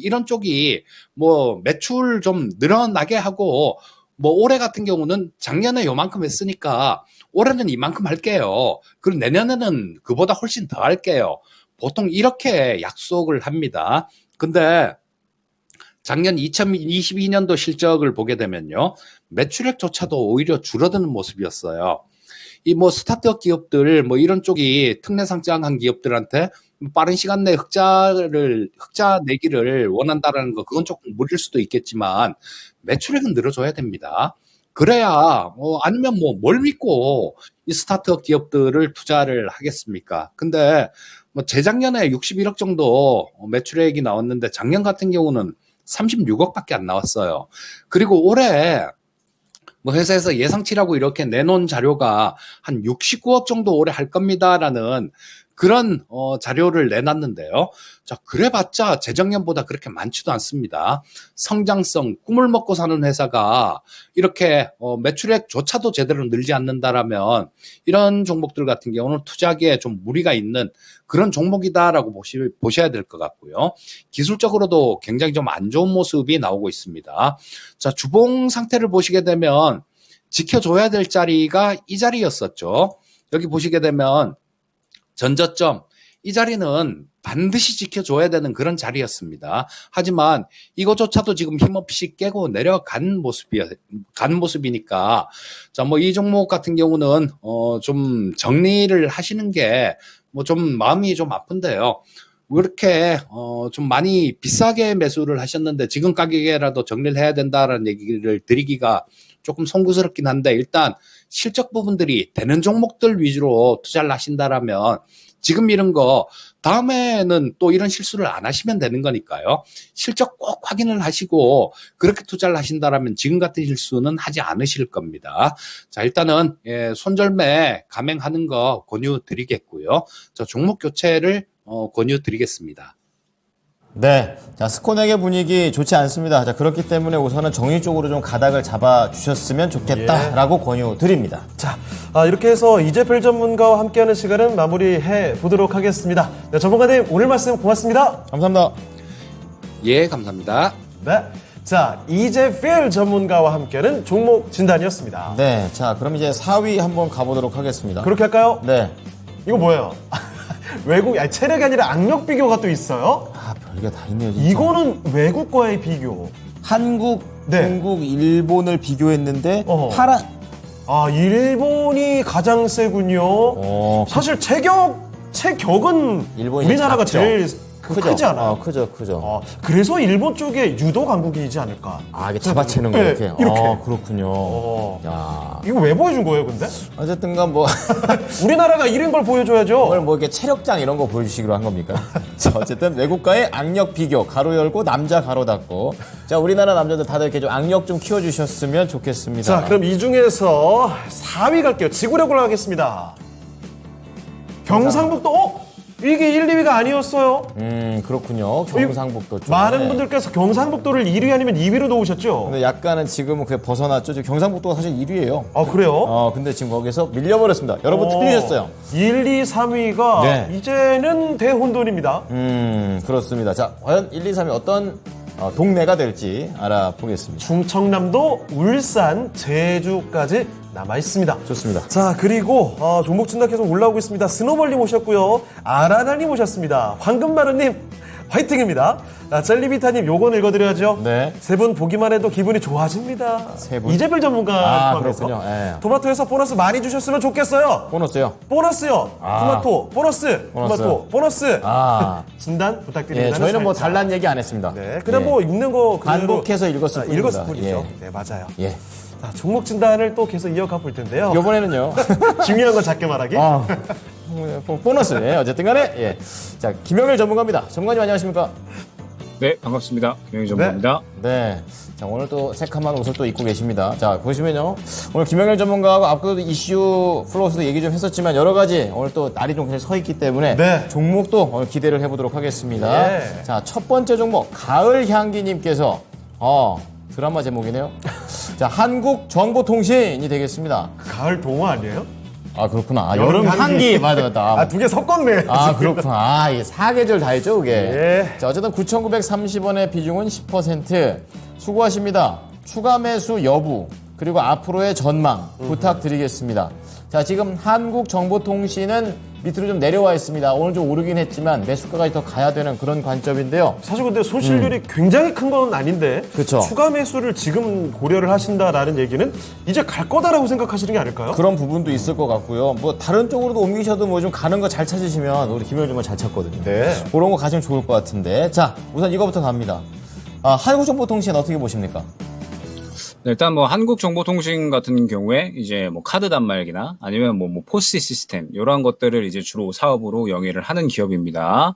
이런 쪽이 매출 좀 늘어나게 하고 올해 같은 경우는 작년에 요만큼 했으니까 올해는 이만큼 할게요. 그리고 내년에는 그보다 훨씬 더 할게요. 보통 이렇게 약속을 합니다. 근데 작년 2022년도 실적을 보게 되면요. 매출액조차도 오히려 줄어드는 모습이었어요. 이 스타트업 기업들 이런 쪽이 특례 상장한 기업들한테 빠른 시간 내에 흑자 내기를 원한다라는 거 그건 조금 무리일 수도 있겠지만 매출액은 늘어줘야 됩니다. 그래야 아니면 뭘 믿고 이 스타트업 기업들을 투자를 하겠습니까? 근데 재작년에 61억 정도 매출액이 나왔는데 작년 같은 경우는 36억밖에 안 나왔어요. 그리고 올해 회사에서 예상치라고 이렇게 내놓은 자료가 한 69억 정도 올해 할 겁니다라는 그런 자료를 내놨는데요. 자, 그래봤자 재작년보다 그렇게 많지도 않습니다. 성장성, 꿈을 먹고 사는 회사가 이렇게 매출액조차도 제대로 늘지 않는다라면 이런 종목들 같은 경우는 투자하기에 좀 무리가 있는 그런 종목이다라고 보셔야 될 것 같고요. 기술적으로도 굉장히 좀 안 좋은 모습이 나오고 있습니다. 자, 주봉 상태를 보시게 되면 지켜줘야 될 자리가 이 자리였었죠. 여기 보시게 되면 전저점, 이 자리는 반드시 지켜줘야 되는 그런 자리였습니다. 하지만 이것조차도 지금 힘없이 깨고 내려간 모습이니까 자, 이 종목 같은 경우는 좀 정리를 하시는 게 좀 마음이 좀 아픈데요. 왜 이렇게 좀 많이 비싸게 매수를 하셨는데 지금 가격에라도 정리를 해야 된다라는 얘기를 드리기가 조금 송구스럽긴 한데 일단 실적 부분들이 되는 종목들 위주로 투자를 하신다라면 지금 이런 거 다음에는 또 이런 실수를 안 하시면 되는 거니까요. 실적 꼭 확인을 하시고 그렇게 투자를 하신다라면 지금 같은 실수는 하지 않으실 겁니다. 자, 일단은 손절매 감행하는 거 권유 드리겠고요. 저 종목 교체를 권유 드리겠습니다. 네. 자, 스코넥의 분위기 좋지 않습니다. 자, 그렇기 때문에 우선은 정의 쪽으로 좀 가닥을 잡아 주셨으면 좋겠다라고 권유 드립니다. 자, 이렇게 해서 이재필 전문가와 함께하는 시간은 마무리해 보도록 하겠습니다. 네, 전문가님 오늘 말씀 고맙습니다. 감사합니다. 예, 감사합니다. 네. 자, 이재필 전문가와 함께하는 종목 진단이었습니다. 네. 자, 그럼 이제 4위 한번 가보도록 하겠습니다. 그렇게 할까요? 네. 이거 뭐예요? 체력이 아니라 악력 비교가 또 있어요? 별게 다 있네요, 진짜. 이거는 외국과의 비교. 한국, 중국, 일본을 비교했는데 일본이 가장 세군요. 사실 체격은 일본이 우리나라가 작죠? 제일 크지 않아요? 크죠. 그래서 일본 쪽에 유도 강국이지 않을까? 이게 잡아채는 거 이렇게? 이렇게. 그렇군요. 야. 이거 왜 보여준 거예요, 근데? 어쨌든간 우리나라가 이런 걸 보여줘야죠. 오늘 이렇게 체력장 이런 거 보여주시기로 한 겁니까? 자, 어쨌든 외국과의 악력 비교, 가로 열고 남자 가로 닫고. 자, 우리나라 남자들 다들 이렇게 좀 악력 좀 키워주셨으면 좋겠습니다. 자, 그럼 이 중에서 4위 갈게요. 지구력으로 하겠습니다. 경상북도, 이게 1, 2위가 아니었어요. 그렇군요. 경상북도 쪽. 많은 분들께서 경상북도를 1위 아니면 2위로 놓으셨죠? 근데 약간은 지금은 그게 벗어났죠. 지금 경상북도가 사실 1위예요. 아, 그래요? 근데 지금 거기서 밀려버렸습니다. 여러분 틀리셨어요. 1, 2, 3위가 네. 이제는 대혼돈입니다. 그렇습니다. 자, 과연 1, 2, 3위 어떤 동네가 될지 알아보겠습니다. 충청남도, 울산, 제주까지 남아 있습니다. 좋습니다. 자, 그리고 종목 진단 계속 올라오고 있습니다. 스노벌님 오셨고요. 아라나님 오셨습니다. 황금마루님 화이팅입니다. 젤리비타님 요건 읽어드려야죠. 네. 세 분 보기만 해도 기분이 좋아집니다. 세 분? 이재별 전문가 포함해서. 그렇군요. 예. 토마토에서 보너스 많이 주셨으면 좋겠어요. 보너스요? 보너스요. 토마토 보너스. 토마토 보너스. 진단 부탁드립니다. 예, 저희는 뭐 달란 얘기 안 했습니다. 네, 그냥 예. 뭐 읽는 거 그대로 반복해서 읽었을 뿐입니다. 읽었을 뿐이죠. 예. 네, 맞아요. 예. 자, 종목 진단을 또 계속 이어가 볼 텐데요. 이번에는요. 중요한 건 작게 말하기. 보너스. 예, 어쨌든 간에. 예. 자, 김영일 전문가입니다. 전문가님 안녕하십니까? 네, 반갑습니다. 김영희 전문가입니다. 네. 자, 오늘 또 새카만 옷을 또 입고 계십니다. 자, 보시면요. 오늘 김영일 전문가하고 앞서도 이슈 플로우스도 얘기 좀 했었지만 여러 가지 오늘 또 날이 좀 굉장히 서 있기 때문에 네. 종목도 오늘 기대를 해보도록 하겠습니다. 네. 자, 첫 번째 종목 가을 향기님께서 드라마 제목이네요. 자, 한국정보통신이 되겠습니다. 가을 동화 아니에요? 아, 그렇구나. 여름 향기. 맞다. 두 개 섞었네. 그렇구나. 이게 사계절 다 했죠, 그게. 예. 자, 어쨌든 9,930원의 비중은 10%. 수고하십니다. 추가 매수 여부, 그리고 앞으로의 전망 부탁드리겠습니다. 자, 지금 한국정보통신은 밑으로 좀 내려와 있습니다. 오늘 좀 오르긴 했지만 매수가까지 더 가야 되는 그런 관점인데요. 사실 근데 손실률이 굉장히 큰 건 아닌데 그쵸. 추가 매수를 지금 고려를 하신다라는 얘기는 이제 갈 거다라고 생각하시는 게 아닐까요? 그런 부분도 있을 것 같고요. 뭐 다른 쪽으로도 옮기셔도 뭐 좀 가는 거 잘 찾으시면 우리 김현준 정말 잘 찾거든요. 네. 그런 거 가시면 좋을 것 같은데. 자, 우선 이거부터 갑니다. 한국정보통신 어떻게 보십니까? 네, 일단 뭐 한국정보통신 같은 경우에 이제 뭐 카드 단말기나 아니면 뭐 포스 시스템 이런 것들을 이제 주로 사업으로 영위를 하는 기업입니다.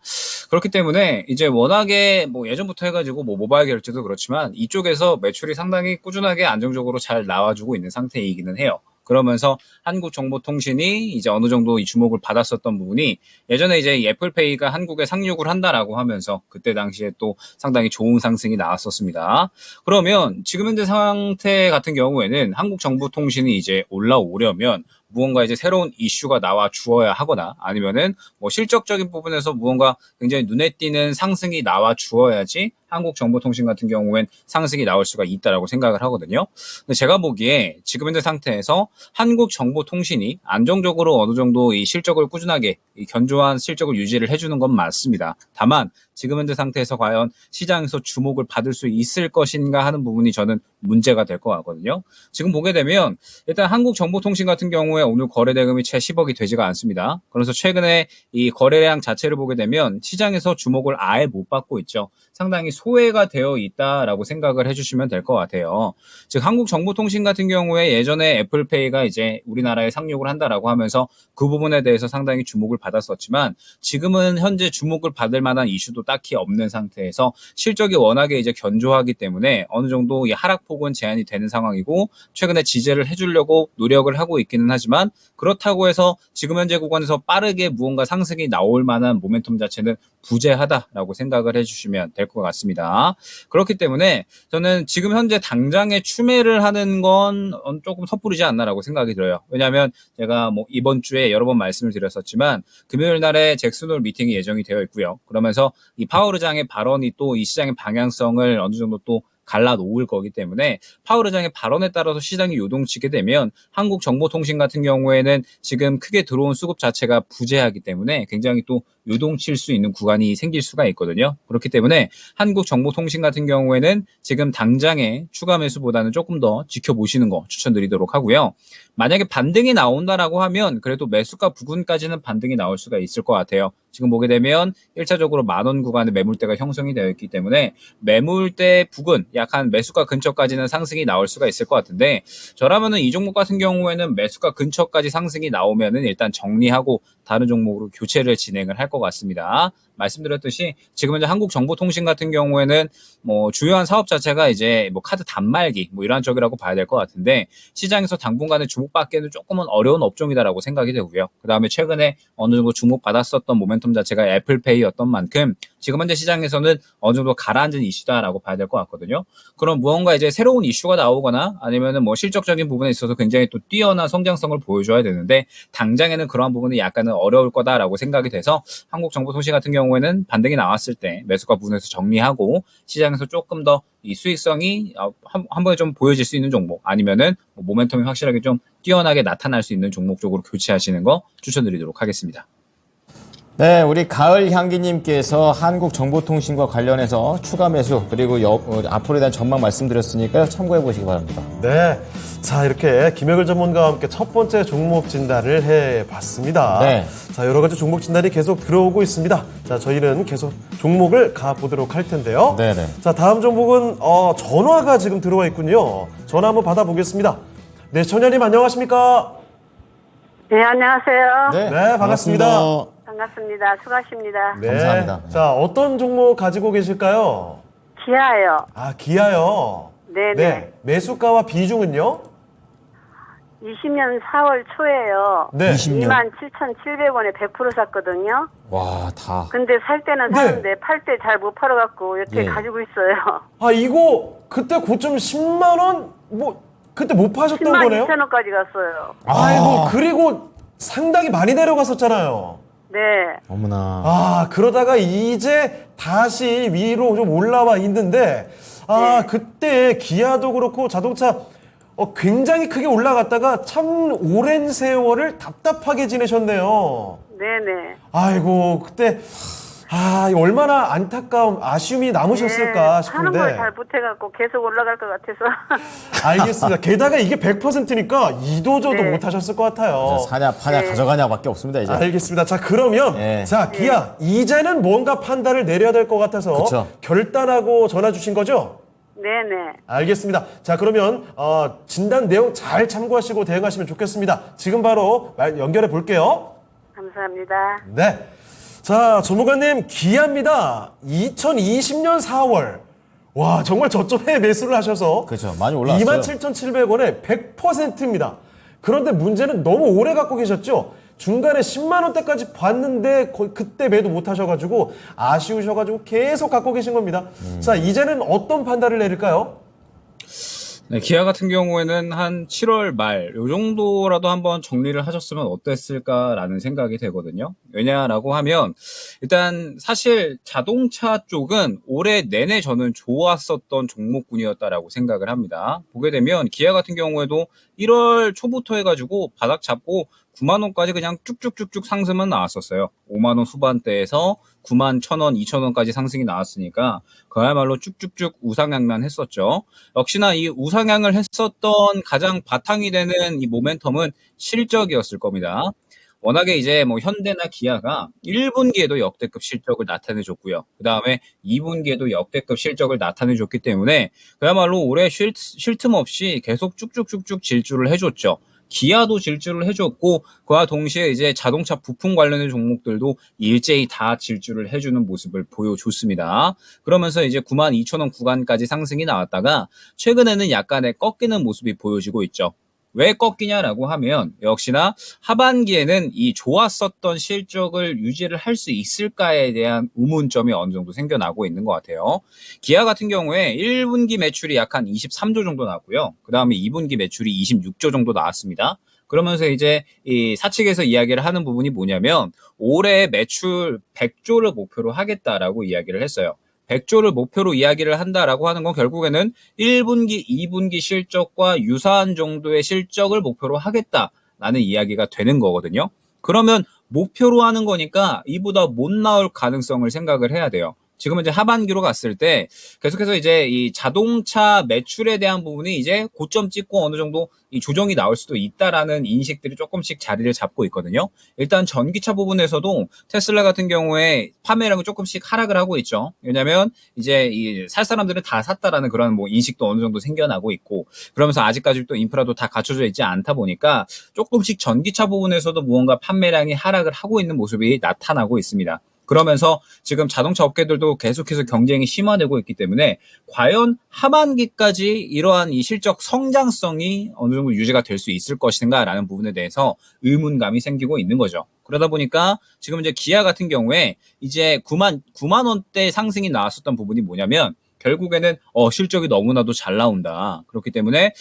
그렇기 때문에 이제 워낙에 뭐 예전부터 해가지고 뭐 모바일 결제도 그렇지만 이쪽에서 매출이 상당히 꾸준하게 안정적으로 잘 나와주고 있는 상태이기는 해요. 그러면서 한국정보통신이 이제 어느 정도 이 주목을 받았었던 부분이 예전에 이제 애플페이가 한국에 상륙을 한다라고 하면서 그때 당시에 또 상당히 좋은 상승이 나왔었습니다. 그러면 지금 현재 상태 같은 경우에는 한국정보통신이 이제 올라오려면 무언가 이제 새로운 이슈가 나와 주어야 하거나 아니면은 뭐 실적적인 부분에서 무언가 굉장히 눈에 띄는 상승이 나와 주어야지 한국정보통신 같은 경우엔 상승이 나올 수가 있다라고 생각을 하거든요. 근데 제가 보기에 지금 현재 상태에서 한국정보통신이 안정적으로 어느 정도 이 실적을 꾸준하게 이 견조한 실적을 유지를 해주는 건 맞습니다. 다만 지금 현재 상태에서 과연 시장에서 주목을 받을 수 있을 것인가 하는 부분이 저는 문제가 될 것 같거든요. 지금 보게 되면 일단 한국정보통신 같은 경우에 오늘 거래 대금이 채 10억이 되지가 않습니다. 그래서 최근에 이 거래량 자체를 보게 되면 시장에서 주목을 아예 못 받고 있죠. 상당히 소외가 되어 있다라고 생각을 해주시면 될 것 같아요. 즉 한국정보통신 같은 경우에 예전에 애플페이가 이제 우리나라에 상륙을 한다라고 하면서 그 부분에 대해서 상당히 주목을 받았었지만 지금은 현재 주목을 받을 만한 이슈도 딱히 없는 상태에서 실적이 워낙에 이제 견조하기 때문에 어느 정도 이 하락폭은 제한이 되는 상황이고 최근에 지지를 해주려고 노력을 하고 있기는 하지만 그렇다고 해서 지금 현재 구간에서 빠르게 무언가 상승이 나올 만한 모멘텀 자체는 부재하다라고 생각을 해주시면 될 것 같습니다. 그렇기 때문에 저는 지금 현재 당장에 추매를 하는 건 조금 섣부르지 않나라고 생각이 들어요. 왜냐하면 제가 뭐 이번 주에 여러 번 말씀을 드렸었지만 금요일 날에 잭슨홀 미팅이 예정이 되어 있고요. 그러면서 이 파월 의장의 발언이 또 이 시장의 방향성을 어느 정도 또 갈라놓을 거기 때문에 파월 의장의 발언에 따라서 시장이 요동치게 되면 한국정보통신 같은 경우에는 지금 크게 들어온 수급 자체가 부재하기 때문에 굉장히 또 요동칠 수 있는 구간이 생길 수가 있거든요. 그렇기 때문에 한국정보통신 같은 경우에는 지금 당장의 추가 매수보다는 조금 더 지켜보시는 거 추천드리도록 하고요. 만약에 반등이 나온다라고 하면 그래도 매수가 부근까지는 반등이 나올 수가 있을 것 같아요. 지금 보게 되면 1차적으로 10,000원 구간의 매물대가 형성이 되어 있기 때문에 매물대 부근 약한 매수가 근처까지는 상승이 나올 수가 있을 것 같은데 저라면은 이 종목 같은 경우에는 매수가 근처까지 상승이 나오면은 일단 정리하고 다른 종목으로 교체를 진행을 할 것 같습니다. 말씀드렸듯이 지금 이제 한국정보통신 같은 경우에는 뭐 주요한 사업 자체가 이제 뭐 카드 단말기 뭐 이러한 쪽이라고 봐야 될 것 같은데 시장에서 당분간은 주목받기에는 조금은 어려운 업종이다라고 생각이 되고요. 그다음에 최근에 어느 정도 주목받았었던 모멘텀 자체가 애플페이였던 만큼 지금 현재 시장에서는 어느 정도 가라앉은 이슈다라고 봐야 될 것 같거든요. 그럼 무언가 이제 새로운 이슈가 나오거나 아니면은 뭐 실적적인 부분에 있어서 굉장히 또 뛰어난 성장성을 보여줘야 되는데 당장에는 그러한 부분이 약간은 어려울 거다라고 생각이 돼서 한국정보통신 같은 경우에는 반등이 나왔을 때 매수가 부분에서 정리하고 시장에서 조금 더 이 수익성이 한 번에 좀 보여질 수 있는 종목 아니면은 모멘텀이 확실하게 좀 뛰어나게 나타날 수 있는 종목 쪽으로 교체하시는 거 추천드리도록 하겠습니다. 네, 우리 가을향기님께서 한국정보통신과 관련해서 추가 매수 그리고 앞으로에 대한 전망 말씀드렸으니까요. 참고해 보시기 바랍니다. 네. 자, 이렇게 김혁일 전문가와 함께 첫 번째 종목 진단을 해봤습니다. 네. 자, 여러 가지 종목 진단이 계속 들어오고 있습니다. 자, 저희는 계속 종목을 가보도록 할 텐데요. 네네. 자, 다음 종목은 전화가 지금 들어와 있군요. 전화 한번 받아보겠습니다. 네, 천연님 안녕하십니까? 네, 안녕하세요. 네, 반갑습니다. 반갑습니다. 수고하십니다. 네. 감사합니다. 자, 어떤 종목 가지고 계실까요? 기아요. 아, 기아요. 네네. 네. 매수가와 비중은요? 20년 4월 초에요. 네. 27,700원에 100% 샀거든요. 와, 다. 근데 살 때는 네. 사는데 팔 때 잘 못 팔아갖고 여태 예. 가지고 있어요. 아, 이거 그때 고점 10만원? 뭐, 그때 못 파셨던 10만 거네요? 2천원까지 갔어요. 아이고, 그리고 상당히 많이 내려갔었잖아요. 네. 어머나. 아, 그러다가 이제 다시 위로 좀 올라와 있는데, 아, 네. 그때 기아도 그렇고 자동차 굉장히 크게 올라갔다가 참 오랜 세월을 답답하게 지내셨네요. 네네. 아이고, 그때, 아, 이거 얼마나 안타까움, 아쉬움이 남으셨을까 네, 하는 걸 싶은데. 잘 못해갖고 계속 올라갈 것 같아서. 알겠습니다. 게다가 이게 100%니까 이도저도 네. 못 하셨을 것 같아요. 사냐, 파냐, 네. 가져가냐밖에 없습니다, 이제. 알겠습니다. 자, 그러면 네. 자, 기아 이제는 뭔가 판단을 내려야 될 것 같아서 그쵸. 결단하고 전화 주신 거죠? 네네. 알겠습니다. 자, 그러면 진단 내용 잘 참고하시고 대응하시면 좋겠습니다. 지금 바로 연결해 볼게요. 감사합니다. 네. 자, 전문가님, 기아입니다. 2020년 4월. 와, 정말 저점에 매수를 하셔서 그렇죠. 많이 올라왔어요. 27,700원에 100%입니다. 그런데 문제는 너무 오래 갖고 계셨죠? 중간에 10만 원대까지 봤는데 그때 매도 못 하셔가지고 아쉬우셔가지고 계속 갖고 계신 겁니다. 자, 이제는 어떤 판단을 내릴까요? 네, 기아 같은 경우에는 한 7월 말, 요 정도라도 한번 정리를 하셨으면 어땠을까라는 생각이 되거든요. 왜냐라고 하면, 일단 사실 자동차 쪽은 올해 내내 저는 좋았었던 종목군이었다라고 생각을 합니다. 보게 되면 기아 같은 경우에도 1월 초부터 해가지고 바닥 잡고 9만 원까지 그냥 쭉쭉쭉쭉 상승은 나왔었어요. 5만 원 후반대에서 9만 1,000원, 2,000원까지 상승이 나왔으니까 그야말로 쭉쭉쭉 우상향만 했었죠. 역시나 이 우상향을 했었던 가장 바탕이 되는 이 모멘텀은 실적이었을 겁니다. 워낙에 이제 뭐 현대나 기아가 1분기에도 역대급 실적을 나타내줬고요. 그 다음에 2분기에도 역대급 실적을 나타내줬기 때문에 그야말로 올해 쉴 틈 없이 계속 쭉쭉쭉쭉 질주를 해줬죠. 기아도 질주를 해줬고 그와 동시에 이제 자동차 부품 관련된 종목들도 일제히 다 질주를 해주는 모습을 보여줬습니다. 그러면서 이제 92,000원 구간까지 상승이 나왔다가 최근에는 약간의 꺾이는 모습이 보여지고 있죠. 왜 꺾이냐라고 하면 역시나 하반기에는 이 좋았었던 실적을 유지를 할 수 있을까에 대한 의문점이 어느 정도 생겨나고 있는 것 같아요. 기아 같은 경우에 1분기 매출이 약 한 23조 정도 나왔고요. 그 다음에 2분기 매출이 26조 정도 나왔습니다. 그러면서 이제 이 사측에서 이야기를 하는 부분이 뭐냐면 올해 매출 100조를 목표로 하겠다라고 이야기를 했어요. 100조를 목표로 이야기를 한다라고 하는 건 결국에는 1분기, 2분기 실적과 유사한 정도의 실적을 목표로 하겠다라는 이야기가 되는 거거든요. 그러면 목표로 하는 거니까 이보다 못 나올 가능성을 생각을 해야 돼요. 지금 이제 하반기로 갔을 때 계속해서 이제 이 자동차 매출에 대한 부분이 이제 고점 찍고 어느 정도 이 조정이 나올 수도 있다라는 인식들이 조금씩 자리를 잡고 있거든요. 일단 전기차 부분에서도 테슬라 같은 경우에 판매량이 조금씩 하락을 하고 있죠. 왜냐하면 이제 살 사람들은 다 샀다라는 그런 뭐 인식도 어느 정도 생겨나고 있고 그러면서 아직까지 또 인프라도 다 갖춰져 있지 않다 보니까 조금씩 전기차 부분에서도 무언가 판매량이 하락을 하고 있는 모습이 나타나고 있습니다. 그러면서 지금 자동차 업계들도 계속해서 경쟁이 심화되고 있기 때문에 과연 하반기까지 이러한 이 실적 성장성이 어느 정도 유지가 될 수 있을 것인가라는 부분에 대해서 의문감이 생기고 있는 거죠. 그러다 보니까 지금 이제 기아 같은 경우에 이제 9만 원대 상승이 나왔었던 부분이 뭐냐면 결국에는 실적이 너무나도 잘 나온다. 그렇기 때문에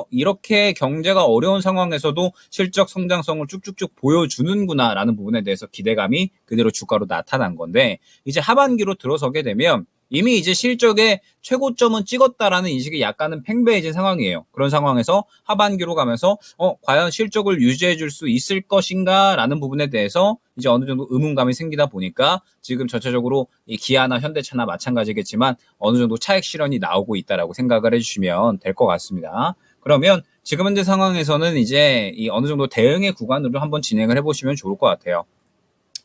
이렇게 경제가 어려운 상황에서도 실적 성장성을 쭉쭉쭉 보여주는구나라는 부분에 대해서 기대감이 그대로 주가로 나타난 건데 이제 하반기로 들어서게 되면 이미 이제 실적의 최고점은 찍었다라는 인식이 약간은 팽배해진 상황이에요. 그런 상황에서 하반기로 가면서 과연 실적을 유지해 줄 수 있을 것인가라는 부분에 대해서 이제 어느 정도 의문감이 생기다 보니까 지금 전체적으로 이 기아나 현대차나 마찬가지겠지만 어느 정도 차익 실현이 나오고 있다라고 생각을 해주시면 될 것 같습니다. 그러면 지금 현재 상황에서는 이제 이 어느 정도 대응의 구간으로 한번 진행을 해보시면 좋을 것 같아요.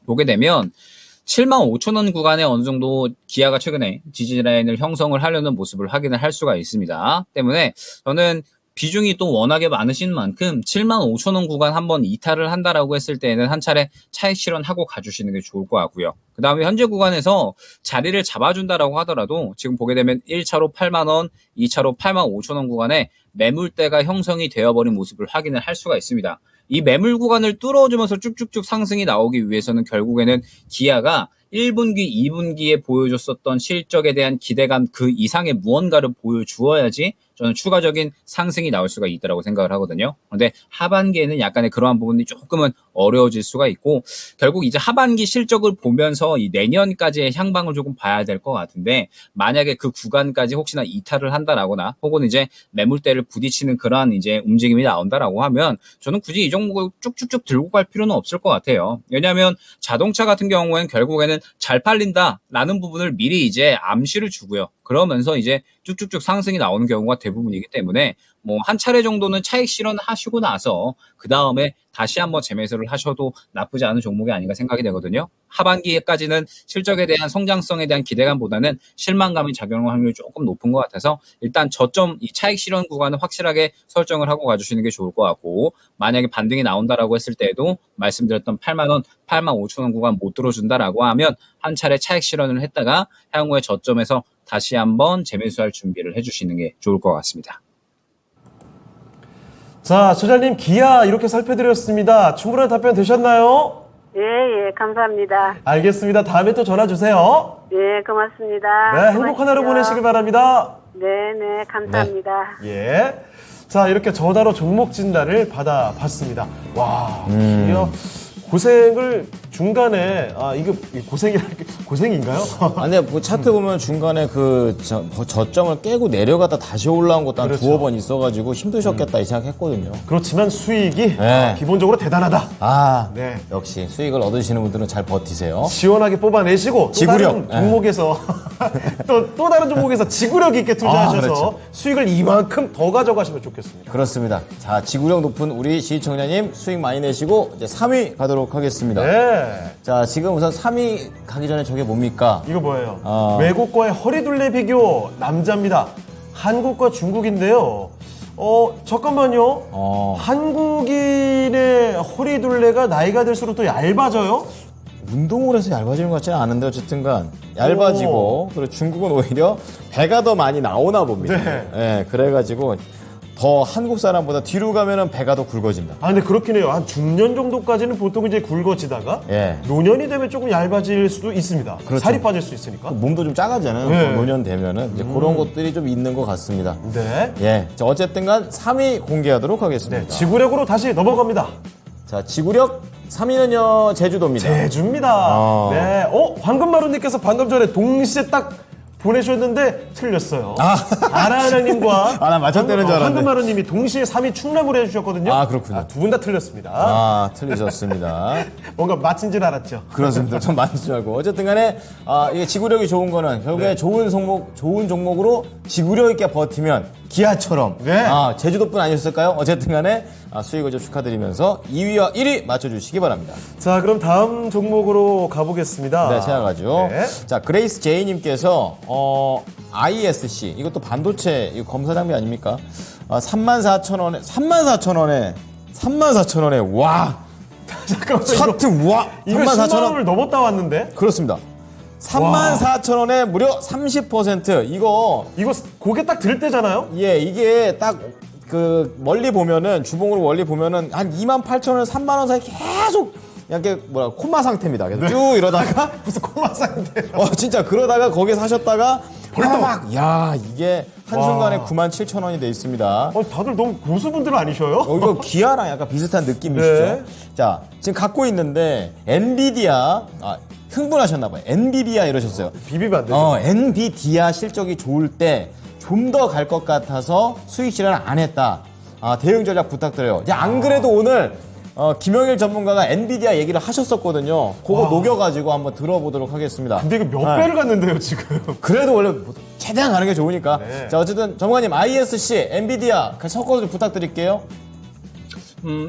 보게 되면 75,000원 구간에 어느 정도 기아가 최근에 지지라인을 형성을 하려는 모습을 확인을 할 수가 있습니다. 때문에 저는 비중이 또 워낙에 많으신 만큼 75,000원 구간 한번 이탈을 한다라고 했을 때에는 한 차례 차익 실현하고 가주시는 게 좋을 것 같고요. 그 다음에 현재 구간에서 자리를 잡아준다라고 하더라도 지금 보게 되면 1차로 8만원, 2차로 85,000원 구간에 매물대가 형성이 되어버린 모습을 확인을 할 수가 있습니다. 이 매물 구간을 뚫어주면서 쭉쭉쭉 상승이 나오기 위해서는 결국에는 기아가 1분기, 2분기에 보여줬었던 실적에 대한 기대감 그 이상의 무언가를 보여주어야지 저는 추가적인 상승이 나올 수가 있다고 생각을 하거든요. 그런데 하반기에는 약간의 그러한 부분이 조금은 어려워질 수가 있고 결국 이제 하반기 실적을 보면서 이 내년까지의 향방을 조금 봐야 될 것 같은데 만약에 그 구간까지 혹시나 이탈을 한다라거나 혹은 이제 매물대를 부딪히는 그러한 이제 움직임이 나온다라고 하면 저는 굳이 이 종목을 쭉쭉쭉 들고 갈 필요는 없을 것 같아요. 왜냐하면 자동차 같은 경우에는 결국에는 잘 팔린다라는 부분을 미리 이제 암시를 주고요. 그러면서 이제 쭉쭉쭉 상승이 나오는 경우가 대부분이기 때문에 뭐 한 차례 정도는 차익 실현하시고 나서 그 다음에 다시 한번 재매수를 하셔도 나쁘지 않은 종목이 아닌가 생각이 되거든요. 하반기에까지는 실적에 대한 성장성에 대한 기대감보다는 실망감이 작용할 확률이 조금 높은 것 같아서 일단 저점 이 차익 실현 구간은 확실하게 설정을 하고 가주시는 게 좋을 것 같고 만약에 반등이 나온다라고 했을 때에도 말씀드렸던 8만원, 85,000원 구간 못 들어준다라고 하면 한 차례 차익 실현을 했다가 향후에 저점에서 다시 한번 재매수할 준비를 해주시는 게 좋을 것 같습니다. 자, 소장님 기아 이렇게 살펴드렸습니다. 충분한 답변 되셨나요? 예, 감사합니다. 알겠습니다. 다음에 또 전화 주세요. 예, 고맙습니다. 네, 행복한 하루 보내시길 바랍니다. 네, 감사합니다. 예. 자, 이렇게 전화로 종목 진단을 받아봤습니다. 와, 기아 고생을 중간에 이거 고생인가요? 아니, 뭐 차트 보면 중간에 그 저점을 깨고 내려가다 다시 올라온 것도 한 그렇죠. 두어 번 있어가지고 힘드셨겠다 이 생각했거든요. 그렇지만 수익이 네. 기본적으로 대단하다. 네. 네. 역시 수익을 얻으시는 분들은 잘 버티세요. 시원하게 뽑아내시고 또 지구력. 다른 종목에서 또 다른 종목에서 지구력 있게 투자하셔서 그렇죠. 수익을 이만큼 더 가져가시면 좋겠습니다. 그렇습니다. 자, 지구력 높은 우리 시청자님 수익 많이 내시고 이제 3위 가도록 하겠습니다. 네. 자, 지금 우선 3위 가기 전에 저게 뭡니까? 이거 뭐예요? 외국과의 허리둘레 비교 남자입니다. 한국과 중국인데요. 잠깐만요. 한국인의 허리둘레가 나이가 들수록 또 얇아져요? 운동을 해서 얇아지는 것 같지는 않은데 어쨌든간 얇아지고 그리고 중국은 오히려 배가 더 많이 나오나 봅니다. 네. 그래가지고 더 한국 사람보다 뒤로 가면은 배가 더 굵어진다. 근데 그렇긴 해요. 한 중년 정도까지는 보통 이제 굵어지다가 노년이 되면 조금 얇아질 수도 있습니다. 그렇죠. 살이 빠질 수 있으니까. 몸도 좀 작아지잖아요. 네. 노년 되면은 이제 그런 것들이 좀 있는 것 같습니다. 네. 예. 자, 어쨌든간 3위 공개하도록 하겠습니다. 네. 지구력으로 다시 넘어갑니다. 자, 지구력 3위는요 제주도입니다. 제주입니다. 네. 황금마루님께서 방금 전에 동시에 딱 보내주셨는데 틀렸어요. 아라하나님과 나 맞췄다는 줄 알았는데. 황금마루님이 동시에 3위 충남으로 해주셨거든요. 그렇군요. 두 분 다 틀렸습니다. 틀리셨습니다. 뭔가 맞힌 줄 알았죠. 그렇습니다. 좀 맞는 줄 알고. 어쨌든 간에, 이게 지구력이 좋은 거는 결국에 좋은 종목으로 지구력 있게 버티면 기아처럼. 제주도뿐 아니었을까요? 어쨌든 간에 수익을 좀 축하드리면서 2위와 1위 맞춰주시기 바랍니다. 자, 그럼 다음 종목으로 가보겠습니다. 네, 제가 가죠. 네. 자, 그레이스 제이님께서, ISC. 이것도 반도체, 이거 검사 장비 아닙니까? 34,000원에, 와! 잠깐만. 차트 우와! 이거 34,000원. 10만 원을 넘었다 왔는데? 그렇습니다. 34,000원에 무려 30%. 이거 고개 딱 들 때잖아요? 예, 이게 딱 그 멀리 보면은 주봉으로 멀리 보면은 한 28,000원, 3만 원 사이 계속 이렇게 뭐야 코마 상태입니다. 계속 쭉 이러다가 무슨 코마 상태. 진짜 그러다가 거기에 사셨다가 막 야, 이게 한순간에 와. 97,000원이 돼 있습니다. 다들 너무 고수분들 아니셔요? 이거 기아랑 약간 비슷한 느낌이시죠? 네. 자, 지금 갖고 있는데 엔비디아 흥분하셨나봐요. 엔비디아 이러셨어요. 비비면 안 되죠. 엔비디아 실적이 좋을 때 좀 더 갈 것 같아서 수익 실현을 안 했다. 대응 전략 부탁드려요. 이제 안 그래도 오늘 김영일 전문가가 엔비디아 얘기를 하셨었거든요. 그거 녹여가지고 한번 들어보도록 하겠습니다. 근데 이거 몇 배를 갔는데요, 지금. 그래도 원래 최대한 가는 게 좋으니까. 네. 자, 어쨌든 전문가님 ISC, 엔비디아 섞어서 좀 부탁드릴게요.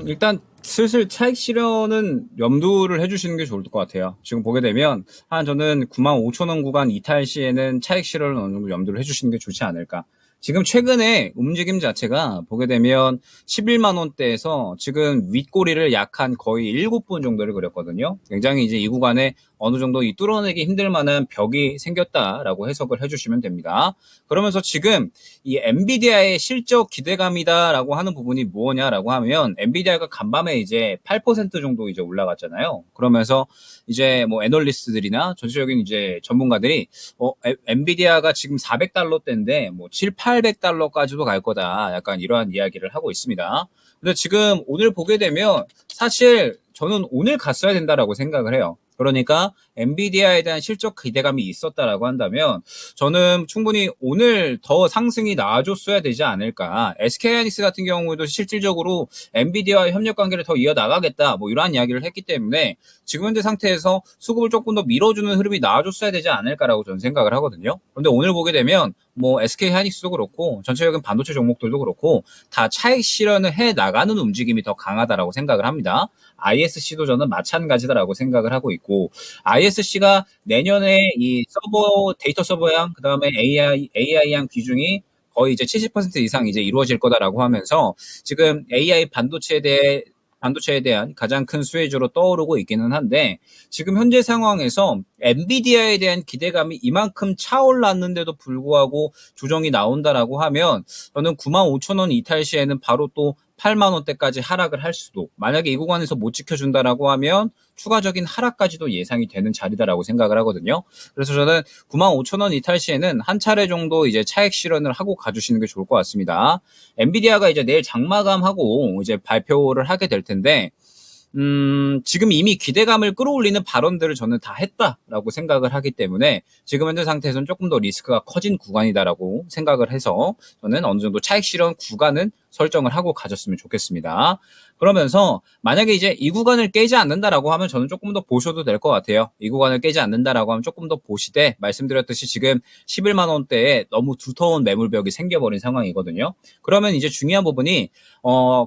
일단 슬슬 차익 실현은 염두를 해주시는 게 좋을 것 같아요. 지금 보게 되면 저는 95,000원 구간 이탈 시에는 차익 실현을 어느 정도 염두를 해주시는 게 좋지 않을까. 지금 최근에 움직임 자체가 보게 되면 11만 원대에서 지금 윗꼬리를 약 한 거의 7번 정도를 그렸거든요. 굉장히 이제 이 구간에 어느 정도 이 뚫어내기 힘들 만한 벽이 생겼다라고 해석을 해주시면 됩니다. 그러면서 지금 이 엔비디아의 실적 기대감이다라고 하는 부분이 뭐냐라고 하면 엔비디아가 간밤에 이제 8% 정도 이제 올라갔잖아요. 그러면서 이제 뭐 애널리스트들이나 전체적인 이제 전문가들이 엔비디아가 지금 400달러대인데 뭐 800달러까지도 갈 거다. 약간 이러한 이야기를 하고 있습니다. 근데 지금 오늘 보게 되면 사실 저는 오늘 갔어야 된다라고 생각을 해요. 그러니까 엔비디아에 대한 실적 기대감이 있었다라고 한다면 저는 충분히 오늘 더 상승이 나와줬어야 되지 않을까. SK하이닉스 같은 경우에도 실질적으로 엔비디아와 협력 관계를 더 이어나가겠다 뭐 이러한 이야기를 했기 때문에 지금 현재 상태에서 수급을 조금 더 밀어주는 흐름이 나와줬어야 되지 않을까라고 저는 생각을 하거든요. 그런데 오늘 보게 되면 뭐 SK하이닉스도 그렇고 전체적인 반도체 종목들도 그렇고 다 차익 실현을 해 나가는 움직임이 더 강하다라고 생각을 합니다. ISC도 저는 마찬가지다라고 생각을 하고 있고 ISC가 내년에 이 서버 데이터 서버양 그다음에 AI양 비중이 거의 이제 70% 이상 이제 이루어질 거다라고 하면서 지금 AI 반도체에 대한 가장 큰 수혜주로 떠오르고 있기는 한데 지금 현재 상황에서 엔비디아에 대한 기대감이 이만큼 차올랐는데도 불구하고 조정이 나온다라고 하면 저는 95,000원 이탈 시에는 바로 또 8만 원대까지 하락을 할 수도 만약에 이 구간에서 못 지켜준다라고 하면 추가적인 하락까지도 예상이 되는 자리다라고 생각을 하거든요. 그래서 저는 95,000원 이탈 시에는 한 차례 정도 이제 차익 실현을 하고 가주시는 게 좋을 것 같습니다. 엔비디아가 이제 내일 장마감하고 이제 발표를 하게 될 텐데 지금 이미 기대감을 끌어올리는 발언들을 저는 다 했다라고 생각을 하기 때문에 지금 현재 상태에서는 조금 더 리스크가 커진 구간이다라고 생각을 해서 저는 어느 정도 차익 실현 구간은 설정을 하고 가졌으면 좋겠습니다. 그러면서 만약에 이제 이 구간을 깨지 않는다라고 하면 저는 조금 더 보셔도 될 것 같아요. 이 구간을 깨지 않는다라고 하면 조금 더 보시되 말씀드렸듯이 지금 11만 원대에 너무 두터운 매물벽이 생겨버린 상황이거든요. 그러면 이제 중요한 부분이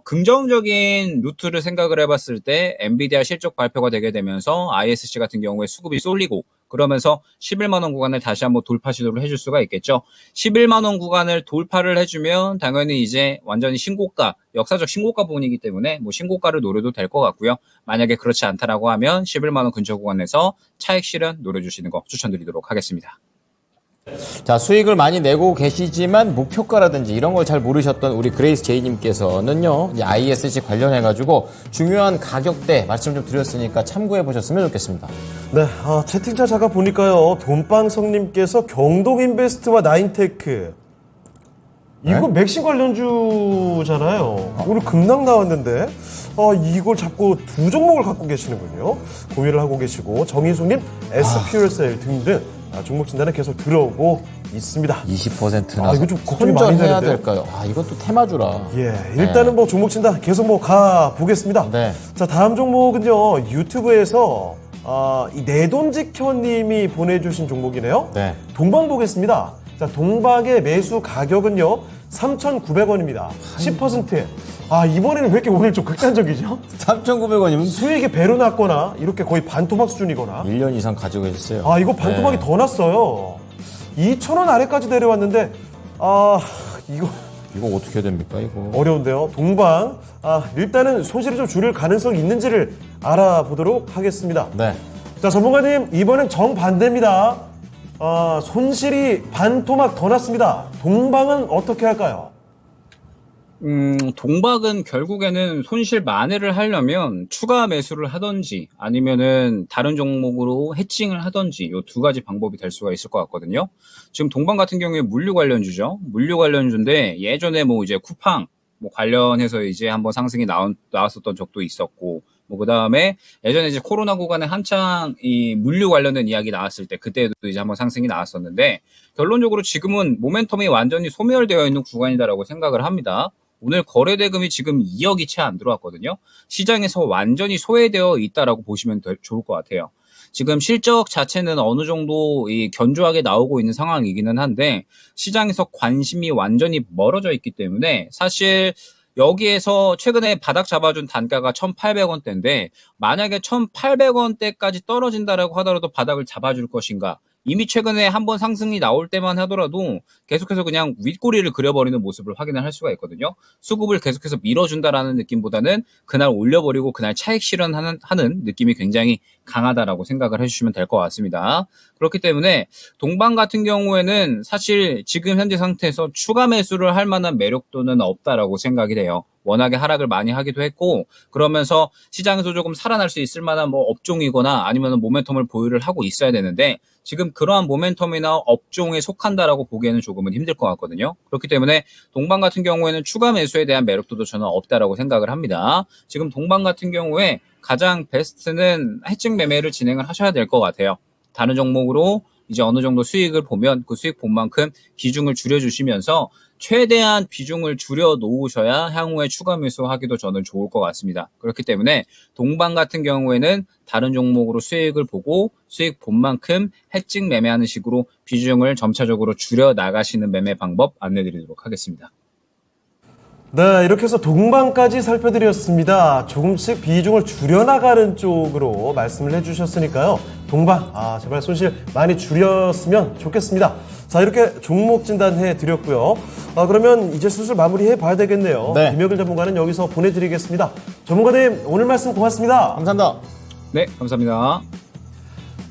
긍정적인 루트를 생각을 해봤을 때 엔비디아 실적 발표가 되게 되면서 ISC 같은 경우에 수급이 쏠리고 그러면서 11만 원 구간을 다시 한번 돌파 시도를 해줄 수가 있겠죠. 11만 원 구간을 돌파를 해주면 당연히 이제 완전히 신고가, 역사적 신고가 부분이기 때문에 뭐 신고가를 노려도 될 것 같고요. 만약에 그렇지 않다라고 하면 11만 원 근처 구간에서 차익 실현 노려주시는 거 추천드리도록 하겠습니다. 자, 수익을 많이 내고 계시지만 목표가라든지 이런 걸 잘 모르셨던 우리 그레이스 제이님께서는요, 이제 ISC 관련해가지고 중요한 가격대 말씀 좀 드렸으니까 참고해 보셨으면 좋겠습니다. 네, 채팅창 잠깐 보니까요, 돈방성님께서 경동인베스트와 나인테크. 이거 네? 맥심 관련주잖아요. 오늘 급락 나왔는데, 이걸 자꾸 두 종목을 갖고 계시는군요. 고민을 하고 계시고, 정희숙님, SPUSL 등등. 종목 진단은 계속 들어오고 있습니다. 20%나 이거 좀 걱정이 많이 손절해야 되는데요. 될까요? 이것도 테마주라. 예, 일단은 뭐 종목 진단 계속 뭐 가 보겠습니다. 네. 자, 다음 종목은요, 유튜브에서 이 내돈직현님이 보내주신 종목이네요. 네. 동방 보겠습니다. 자, 동방의 매수 가격은요, 3,900원입니다. 10%. 이번에는 왜 이렇게 오늘 좀 극단적이죠? 3,900원이면 수익이 배로 났거나, 이렇게 거의 반토막 수준이거나. 1년 이상 가지고 계셨어요. 이거 반토막이 더 났어요. 2,000원 아래까지 내려왔는데, 이거 이거 어떻게 해야 됩니까, 이거? 어려운데요. 동방. 일단은 손실을 좀 줄일 가능성이 있는지를 알아보도록 하겠습니다. 네. 자, 전문가님, 이번엔 정반대입니다. 손실이 반토막 더 났습니다. 동방은 어떻게 할까요? 동박은 결국에는 손실 만회를 하려면 추가 매수를 하던지 아니면은 다른 종목으로 해칭을 하던지 요 두 가지 방법이 될 수가 있을 것 같거든요. 지금 동방 같은 경우에 물류 관련주죠. 물류 관련주인데 예전에 뭐 이제 쿠팡 뭐 관련해서 이제 한번 상승이 나왔었던 적도 있었고 뭐 그다음에 예전에 이제 코로나 구간에 한창 이 물류 관련된 이야기 나왔을 때 그때도 이제 한번 상승이 나왔었는데 결론적으로 지금은 모멘텀이 완전히 소멸되어 있는 구간이다라고 생각을 합니다. 오늘 거래 대금이 지금 2억이 채 안 들어왔거든요. 시장에서 완전히 소외되어 있다라고 보시면 좋을 것 같아요. 지금 실적 자체는 어느 정도 견조하게 나오고 있는 상황이기는 한데 시장에서 관심이 완전히 멀어져 있기 때문에 사실 여기에서 최근에 바닥 잡아준 단가가 1,800원대인데 만약에 1,800원대까지 떨어진다라고 하더라도 바닥을 잡아줄 것인가? 이미 최근에 한번 상승이 나올 때만 하더라도 계속해서 그냥 윗꼬리를 그려버리는 모습을 확인을 할 수가 있거든요. 수급을 계속해서 밀어준다라는 느낌보다는 그날 올려버리고 그날 차익 실현하는 느낌이 굉장히 강하다라고 생각을 해주시면 될 것 같습니다. 그렇기 때문에 동방 같은 경우에는 사실 지금 현재 상태에서 추가 매수를 할 만한 매력도는 없다라고 생각이 돼요. 워낙에 하락을 많이 하기도 했고 그러면서 시장에서 조금 살아날 수 있을 만한 뭐 업종이거나 아니면 모멘텀을 보유를 하고 있어야 되는데 지금 그러한 모멘텀이나 업종에 속한다라고 보기에는 조금은 힘들 것 같거든요. 그렇기 때문에 동방 같은 경우에는 추가 매수에 대한 매력도도 저는 없다라고 생각을 합니다. 지금 동방 같은 경우에 가장 베스트는 해증 매매를 진행을 하셔야 될 것 같아요. 다른 종목으로 이제 어느 정도 수익을 보면 그 수익 본 만큼 비중을 줄여주시면서 최대한 비중을 줄여 놓으셔야 향후에 추가 매수하기도 저는 좋을 것 같습니다. 그렇기 때문에 동방 같은 경우에는 다른 종목으로 수익을 보고 수익 본 만큼 해증 매매하는 식으로 비중을 점차적으로 줄여 나가시는 매매 방법 안내드리도록 하겠습니다. 네, 이렇게 해서 동방까지 살펴드렸습니다. 조금씩 비중을 줄여나가는 쪽으로 말씀을 해주셨으니까요. 동방, 제발 손실 많이 줄였으면 좋겠습니다. 자, 이렇게 종목 진단해 드렸고요. 그러면 이제 슬슬 마무리해 봐야 되겠네요. 네. 김혁일 전문가는 여기서 보내드리겠습니다. 전문가님, 오늘 말씀 고맙습니다. 감사합니다. 네, 감사합니다.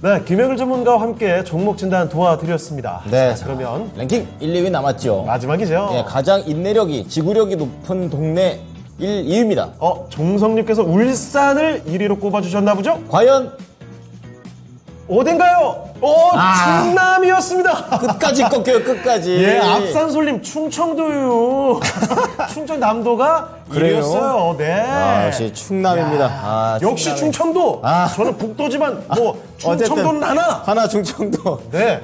네, 김혁일 전문가와 함께 종목 진단 도와드렸습니다. 네. 자, 그러면 랭킹 1, 2위 남았죠. 마지막이죠. 예, 가장 인내력이, 지구력이 높은 동네 1, 2위입니다. 종성님께서 울산을 1위로 꼽아주셨나 보죠? 과연 어딘가요? 충남이었습니다. 끝까지 꺾여요, 끝까지. 예, 앞산솔님 충청도요. 충청남도가 그래요? 1위였어요. 네. 역시 충남입니다. 역시 충청도. 저는 북도지만 뭐 충청도는 하나 충청도. 네.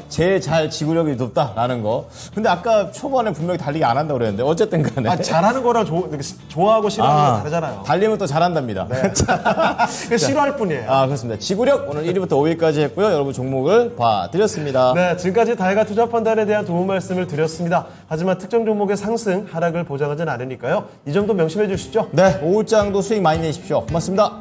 제일 잘 지구력이 높다라는 거. 근데 아까 초반에 분명히 달리기 안 한다고 그랬는데 어쨌든 간에. 잘하는 거랑 좋아하고 싫어하는 거 다르잖아요. 달리면 또 잘한답니다. 네. 싫어할 뿐이에요. 그렇습니다. 지구력 오늘 1위부터 5위까지 했고요. 여러분 종목을 봐드렸습니다. 네, 지금까지 다이가 투자 판단에 대한 도움 말씀을 드렸습니다. 하지만 특정 종목의 상승, 하락을 보장하진 않으니까요. 이 점도 명심해 주시죠. 네, 오후장도 수익 많이 내십시오. 고맙습니다.